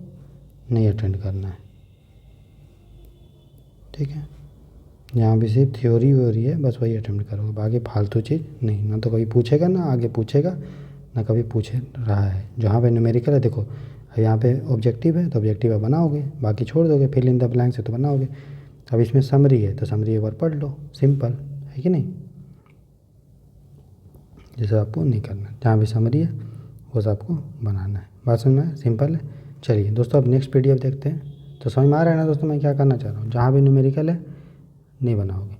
नहीं अटेंड करना है, ठीक है। यहाँ भी सिर्फ थ्योरी व्योरी है, बस वही अटेम्प्ट करोगे, बाकी फालतू चीज़ नहीं, ना तो कभी पूछेगा ना आगे पूछेगा, ना कभी पूछे रहा है। जहाँ पे न्यूमेरिकल है देखो, यहाँ पे ऑब्जेक्टिव है तो ऑब्जेक्टिव है बनाओगे, बाकी छोड़ दोगे, फिल इन द ब्लैंक से तो बनाओगे। अब इसमें समरी है तो समरी एक बार पढ़ लो, सिंपल है कि नहीं? जैसे आपको नहीं करना, जहाँ भी समरी है वो सब आपको बनाना है, बात समझ में सिंपल है। चलिए दोस्तों, अब नेक्स्ट PDF देखते हैं। तो समझ में आ रहा है ना दोस्तों मैं क्या करना चाह रहा हूँ? जहाँ भी न्यूमेरिकल है नहीं बनाओगे,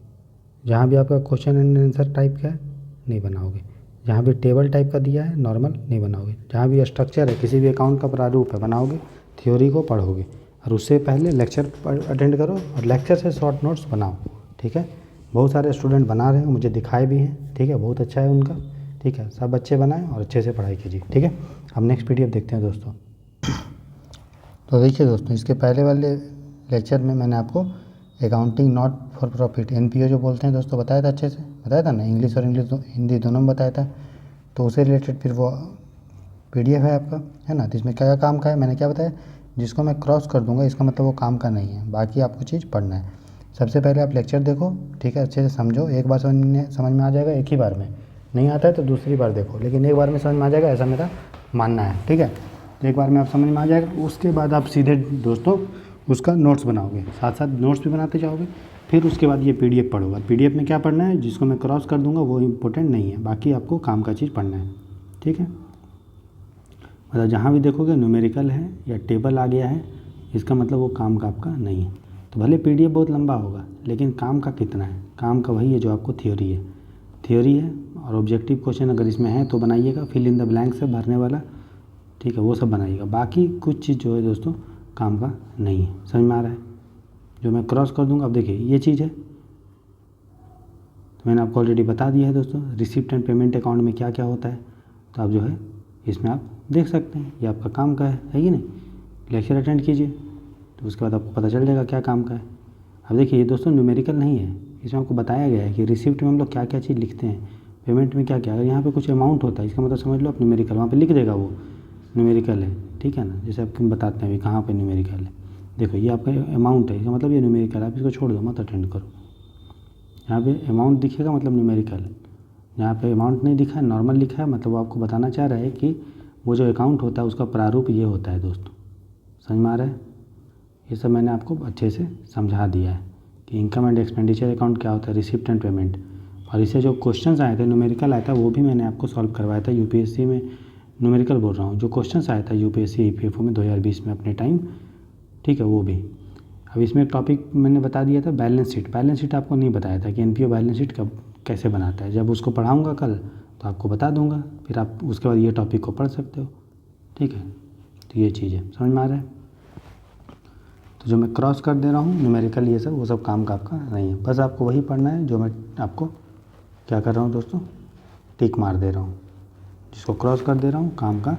जहाँ भी आपका क्वेश्चन एंड आंसर टाइप का है नहीं बनाओगे, जहाँ भी टेबल टाइप का दिया है नॉर्मल नहीं बनाओगे, जहाँ भी स्ट्रक्चर है किसी भी अकाउंट का प्रारूप है बनाओगे, थ्योरी को पढ़ोगे, और उससे पहले लेक्चर अटेंड करो और लेक्चर से शॉर्ट नोट्स बनाओ, ठीक है। बहुत सारे स्टूडेंट बना रहे हैं, मुझे दिखाए भी हैं, ठीक है, बहुत अच्छा है उनका, ठीक है। सब अच्छे बनाएं और अच्छे से पढ़ाई कीजिए, ठीक है। अब नेक्स्ट PDF देखते हैं दोस्तों। तो देखिए दोस्तों, इसके पहले वाले लेक्चर में मैंने आपको accounting not for profit NPO जो बोलते हैं दोस्तों बताया था, अच्छे से बताया था ना, इंग्लिश और हिंदी दोनों में बताया था। तो उससे रिलेटेड फिर वो PDF है आपका, है ना। तो इसमें क्या क्या काम का है मैंने क्या बताया, जिसको मैं क्रॉस कर दूंगा इसका मतलब वो काम का नहीं है, बाकी आपको चीज़ पढ़ना है। सबसे पहले आप लेक्चर देखो, ठीक है, अच्छे से समझो, एक बार समझ में आ जाएगा, एक ही बार में, नहीं आता है तो दूसरी बार देखो, लेकिन एक बार में समझ में आ जाएगा ऐसा मेरा मानना है, ठीक है। तो एक बार में आप समझ में आ जाएगा, उसके बाद आप सीधे दोस्तों उसका नोट्स बनाओगे, साथ साथ नोट्स भी बनाते जाओगे। फिर उसके बाद ये PDF पढ़ोगे। PDF में क्या पढ़ना है, जिसको मैं क्रॉस कर दूंगा वो इम्पोर्टेंट नहीं है, बाकी आपको काम का चीज़ पढ़ना है, ठीक है। मतलब जहाँ भी देखोगे न्यूमेरिकल है या टेबल आ गया है, इसका मतलब वो काम का आपका नहीं है। तो भले PDF बहुत लंबा होगा, लेकिन काम का कितना है, काम का वही है जो आपको थ्योरी है। और ऑब्जेक्टिव क्वेश्चन अगर इसमें है तो बनाइएगा, फिल इन द ब्लैंक्स है भरने वाला, ठीक है, वो सब बनाइएगा। बाकी कुछ चीज़ जो है दोस्तों काम का नहीं है, समझ में आ रहा है। जो मैं क्रॉस कर दूंगा, अब देखिए ये चीज़ है, तो मैंने आपको ऑलरेडी बता दिया है दोस्तों, रिसिप्ट एंड पेमेंट अकाउंट में क्या क्या होता है। तो आप जो है इसमें आप देख सकते हैं, ये आपका काम का है कि नहीं। लेक्चर अटेंड कीजिए, तो उसके बाद आपको पता चल जाएगा क्या काम का है। अब देखिए ये दोस्तों न्यूमेरिकल नहीं है, इसमें आपको बताया गया है कि रिसिप्ट में हम लोग क्या क्या चीज़ लिखते हैं, पेमेंट में क्या क्या। अगर यहाँ पे कुछ अमाउंट होता है, इसका मतलब समझ लो आप न्यूमेरिकल, वहाँ पे लिख देगा वो न्यूमेरिकल है, ठीक है ना। जैसे आपको बताते हैं अभी कहाँ पे न्यूमेरिकल है, देखो ये आपका अमाउंट है, इसका मतलब ये न्यूमेरिकल है, आप इसको छोड़ दो, मत अटेंड करो। यहाँ पे अमाउंट दिखेगा मतलब न्यूमेरिकल, यहाँ पे अमाउंट नहीं दिखा है, नॉर्मल लिखा है, मतलब वो आपको बताना चाह रहा है कि वो जो अकाउंट होता है उसका प्रारूप ये होता है दोस्तों, समझ में आ रहा है। ये सब मैंने आपको अच्छे से समझा दिया है कि इनकम एंड एक्सपेंडिचर अकाउंट क्या होता है, रिसिप्ट एंड पेमेंट। और इससे जो क्वेश्चंस आए थे न्यूमेरिकल आया था, वो भी मैंने आपको सॉल्व करवाया था UPSC में। न्यूमेरिकल बोल रहा हूँ, जो क्वेश्चंस आया था UPSC EPFO में 2020 में अपने टाइम, ठीक है, वो भी। अब इसमें एक टॉपिक मैंने बता दिया था बैलेंस शीट। बैलेंस शीट आपको नहीं बताया था कि NPO बैलेंस शीट कब कैसे बनाता है। जब उसको पढ़ाऊँगा कल तो आपको बता दूँगा, फिर आप उसके बाद ये टॉपिक को पढ़ सकते हो, ठीक है। तो ये चीज़ है, समझ में आ रहा है। तो जो मैं क्रॉस कर दे रहा हूँ न्यूमेरिकल ये सब, वो सब काम का आपका नहीं है। बस आपको वही पढ़ना है जो मैं आपको क्या कर रहा हूँ दोस्तों, टिक मार दे रहा हूँ। जिसको क्रॉस कर दे रहा हूँ काम का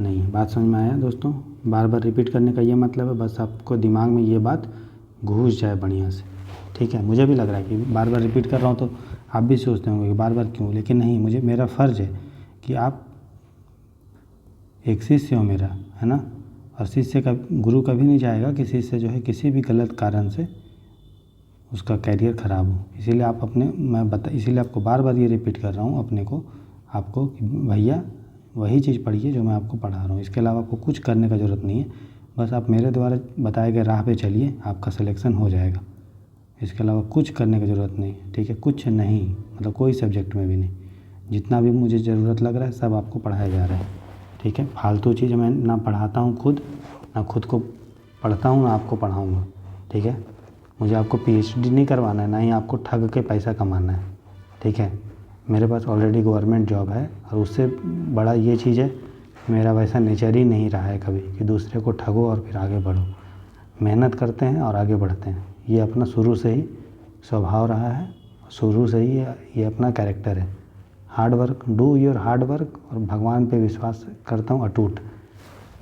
नहीं है। बात समझ में आया दोस्तों। बार बार रिपीट करने का ये मतलब है बस आपको दिमाग में ये बात घुस जाए बढ़िया से, ठीक है। मुझे भी लग रहा है कि बार बार रिपीट कर रहा हूँ, तो आप भी सोचते होंगे कि बार बार क्यों, लेकिन नहीं, मेरा फ़र्ज़ है कि आप एक शिष्य हो मेरा, है ना। और शिष्य का गुरु कभी नहीं चाहेगा कि शिष्य जो है किसी भी गलत कारण से उसका कैरियर ख़राब हो। इसीलिए आपको बार बार ये रिपीट कर रहा हूँ अपने को, आपको कि भैया वही चीज़ पढ़िए जो मैं आपको पढ़ा रहा हूँ। इसके अलावा आपको कुछ करने का ज़रूरत नहीं है, बस आप मेरे द्वारा बताए गए राह पे चलिए, आपका सिलेक्शन हो जाएगा। इसके अलावा कुछ करने की ज़रूरत नहीं है, ठीक है। कुछ नहीं मतलब कोई सब्जेक्ट में भी नहीं, जितना भी मुझे ज़रूरत लग रहा है सब आपको पढ़ाया जा रहा है, ठीक है। फालतू चीज़ मैं ना पढ़ाता हूँ खुद, ना खुद को पढ़ता हूँ, ना आपको पढ़ाऊँगा, ठीक है। मुझे आपको PhD नहीं करवाना है, ना ही आपको ठग के पैसा कमाना है, ठीक है। मेरे पास ऑलरेडी गवर्नमेंट जॉब है, और उससे बड़ा ये चीज़ है, मेरा वैसा नेचर ही नहीं रहा है कभी कि दूसरे को ठगो और फिर आगे बढ़ो। मेहनत करते हैं और आगे बढ़ते हैं, ये अपना शुरू से ही स्वभाव रहा है, शुरू से ही ये अपना कैरेक्टर है। Hard work, do your hard work, और भगवान पे विश्वास करता हूँ अटूट,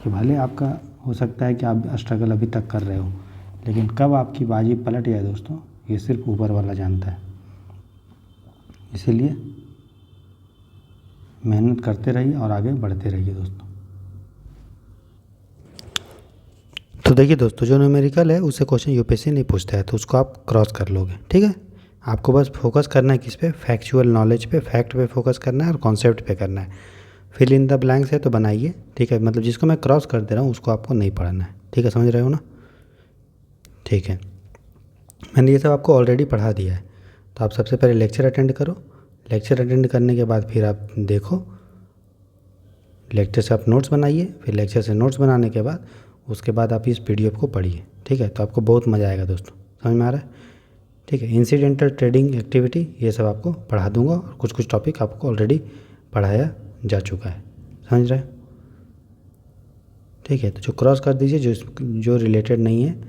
कि भले आपका हो सकता है कि आप स्ट्रगल अभी तक कर रहे हो, लेकिन कब आपकी बाजी पलट जाए दोस्तों, ये सिर्फ ऊपर वाला जानता है। इसीलिए मेहनत करते रहिए और आगे बढ़ते रहिए दोस्तों। तो देखिए दोस्तों, जो न्यूमेरिकल है उससे क्वेश्चन UPSC नहीं पूछता है, तो उसको आप क्रॉस कर लोगे, ठीक है। आपको बस फोकस करना है किस पे, फैक्चुअल नॉलेज पे, फैक्ट पे फोकस करना है और कॉन्सेप्ट पे करना है। फिल इन द ब्लैंक्स है तो बनाइए, ठीक है। मतलब जिसको मैं क्रॉस कर दे रहा हूँ उसको आपको नहीं पढ़ना है, ठीक है, समझ रहे हो ना, ठीक है। मैंने ये सब आपको ऑलरेडी पढ़ा दिया है, तो आप सबसे पहले लेक्चर अटेंड करो। लेक्चर अटेंड करने के बाद फिर आप देखो, लेक्चर से आप नोट्स बनाइए, फिर लेक्चर से नोट्स बनाने के बाद उसके बाद आप इस PDF को पढ़िए, ठीक है। तो आपको बहुत मज़ा आएगा दोस्तों, समझ में आ रहा है, ठीक है। इंसिडेंटल ट्रेडिंग एक्टिविटी ये सब आपको पढ़ा दूंगा, और कुछ कुछ टॉपिक आपको ऑलरेडी पढ़ाया जा चुका है, समझ रहे हैं, ठीक है। तो जो क्रॉस कर दीजिए, जो रिलेटेड नहीं है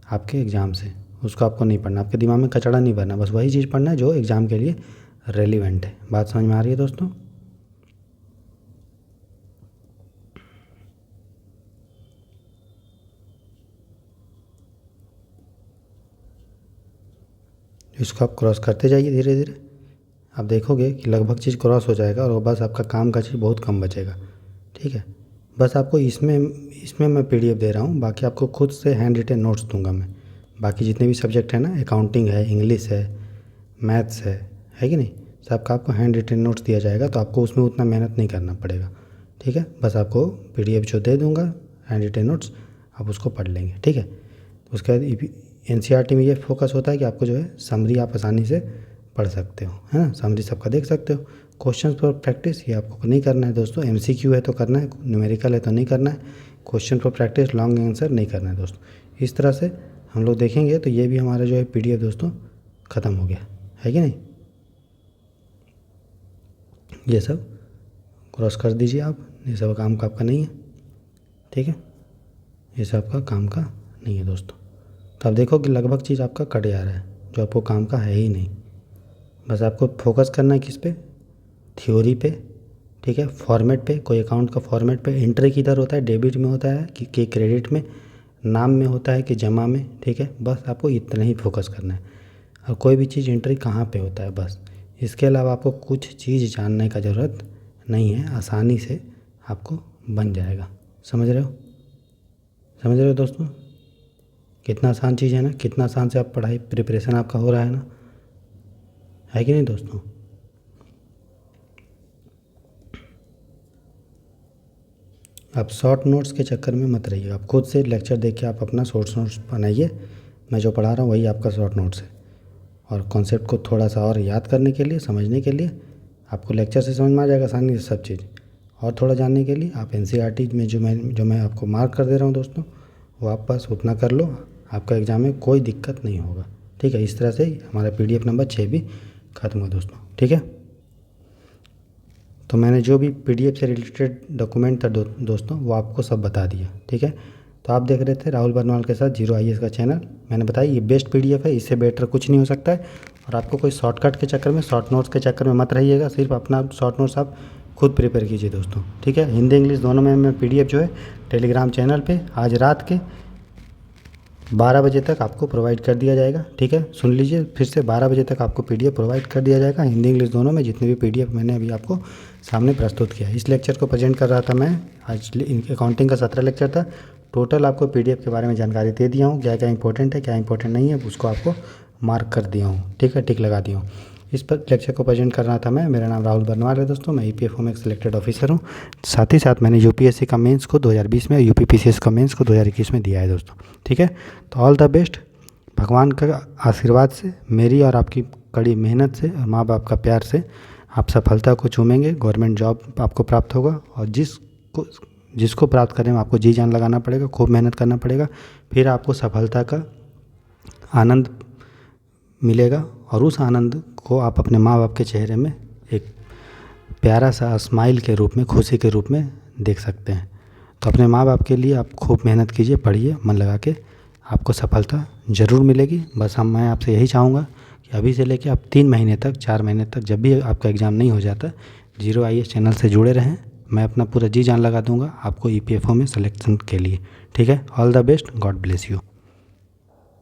आपके एग्ज़ाम से, उसको आपको नहीं पढ़ना, आपके दिमाग में कचड़ा नहीं भरना, बस वही चीज़ पढ़ना है जो एग्ज़ाम के लिए रेलिवेंट है। बात समझ में आ रही है दोस्तों। इसको आप क्रॉस करते जाइए धीरे धीरे, आप देखोगे कि लगभग चीज़ क्रॉस हो जाएगा, और वो बस आपका काम का चीज़ बहुत कम बचेगा, ठीक है। बस आपको इसमें मैं PDF दे रहा हूँ, बाकी आपको खुद से हैंड रिटेन नोट्स दूंगा मैं। बाकी जितने भी सब्जेक्ट हैं ना, अकाउंटिंग है, इंग्लिश है, मैथ्स है कि नहीं, सबका आपको हैंड रिटेन नोट्स दिया जाएगा, तो आपको उसमें उतना मेहनत नहीं करना पड़ेगा, ठीक है। बस आपको PDF जो दे दूँगा हैंड रिटेन नोट्स, आप उसको पढ़ लेंगे, ठीक है। उसके बाद NCERT में ये फोकस होता है कि आपको जो है समरी आप आसानी से पढ़ सकते हो, है ना, समरी सबका देख सकते हो। क्वेश्चन फॉर प्रैक्टिस ये आपको नहीं करना है दोस्तों, MCQ है तो करना है, न्यूमेरिकल है तो नहीं करना है, question for practice long answer नहीं करना है दोस्तों। इस तरह से हम लोग देखेंगे तो ये भी हमारा जो है PDF दोस्तों ख़त्म हो गया है कि नहीं। ये सब क्रॉस कर दीजिए आप, ये सब काम का आपका नहीं है, ठीक है, ये सब आपका काम का नहीं है दोस्तों। तो आप देखो कि लगभग चीज़ आपका कट जा रहा है जो आपको काम का है ही नहीं। बस आपको फोकस करना है किस पे, थ्योरी पे, ठीक है, फॉर्मेट पे, कोई अकाउंट का फॉर्मेट पे, एंट्री किधर होता है, डेबिट में होता है कि क्रेडिट में, नाम में होता है कि जमा में, ठीक है, बस आपको इतना ही फोकस करना है। और कोई भी चीज़ एंट्री कहाँ पे होता है बस, इसके अलावा आपको कुछ चीज़ जानने का ज़रूरत नहीं है, आसानी से आपको बन जाएगा। समझ रहे हो, समझ रहे हो दोस्तों, कितना आसान चीज़ है ना, कितना आसान से आप पढ़ाई प्रिपरेशन आपका हो रहा है ना, है कि नहीं दोस्तों। आप शॉर्ट नोट्स के चक्कर में मत रहिए, आप खुद से लेक्चर देख के आप अपना शॉर्ट नोट्स बनाइए। मैं जो पढ़ा रहा हूँ वही आपका शॉर्ट नोट्स है। और कॉन्सेप्ट को थोड़ा सा और याद करने के लिए, समझने के लिए, आपको लेक्चर से समझ में आ जाएगा आसानी से सब चीज़। और थोड़ा जानने के लिए आप NCERT में जो मैं आपको मार्क कर दे रहा हूँ दोस्तों, वो आप बस उतना कर लो, आपका एग्ज़ाम में कोई दिक्कत नहीं होगा, ठीक है। इस तरह से हमारा PDF नंबर 6 भी ख़त्म हुआ दोस्तों, ठीक है। तो मैंने जो भी PDF से रिलेटेड डॉक्यूमेंट था दोस्तों वो आपको सब बता दिया, ठीक है। तो आप देख रहे थे राहुल बर्नवाल के साथ जीरो IAS का चैनल। मैंने बताया ये बेस्ट PDF है, इससे बेटर कुछ नहीं हो सकता है। और आपको कोई शॉर्टकट के चक्कर में, शॉर्ट नोट्स के चक्कर में मत रहिएगा, सिर्फ अपना शॉर्ट नोट्स आप खुद प्रिपेयर कीजिए दोस्तों, ठीक है। हिंदी इंग्लिश दोनों में मैं PDF जो है टेलीग्राम चैनल पर आज रात के 12 बजे तक आपको प्रोवाइड कर दिया जाएगा, ठीक है। सुन लीजिए फिर से, 12 बजे तक आपको PDF प्रोवाइड कर दिया जाएगा, हिंदी इंग्लिश दोनों में, जितने भी PDF मैंने अभी आपको सामने प्रस्तुत किया। इस लेक्चर को प्रेजेंट कर रहा था मैं, आज अकाउंटिंग का 17 लेक्चर था। टोटल आपको PDF के बारे में जानकारी दे दिया हूँ, क्या क्या इंपॉर्टेंट है क्या इंपॉर्टेंट नहीं है, उसको आपको मार्क कर दिया हूँ, ठीक है, टिक लगा दिया हूँ। इस पर लेक्चर को प्रेजेंट कर रहा था मैं, मेरा नाम राहुल बर्नवाल है दोस्तों, मैं EPFO में एक सिलेक्टेड ऑफिसर हूँ। साथ ही साथ मैंने UPSC का मेंस को 2020 में, UPPCS का मेंस को 2021 में दिया है दोस्तों, ठीक है। तो ऑल द बेस्ट, भगवान का आशीर्वाद से, मेरी और आपकी कड़ी मेहनत से और माँ बाप का प्यार से आप सफलता को चूमेंगे, गवर्नमेंट जॉब आपको प्राप्त होगा। और जिसको प्राप्त करने में आपको जी जान लगाना पड़ेगा, खूब मेहनत करना पड़ेगा, फिर आपको सफलता का आनंद मिलेगा। और उस आनंद को आप अपने माँ बाप के चेहरे में एक प्यारा सा स्माइल के रूप में, खुशी के रूप में देख सकते हैं। तो अपने माँ बाप के लिए आप खूब मेहनत कीजिए, पढ़िए मन लगा के, आपको सफलता ज़रूर मिलेगी। बस मैं आपसे यही चाहूँगा कि अभी से लेके आप 3 महीने तक, 4 महीने तक, जब भी आपका एग्ज़ाम नहीं हो जाता, जीरो IAS चैनल से जुड़े रहें। मैं अपना पूरा जी जान लगा दूँगा आपको EPFO में सिलेक्शन के लिए, ठीक है। All the best, God bless you.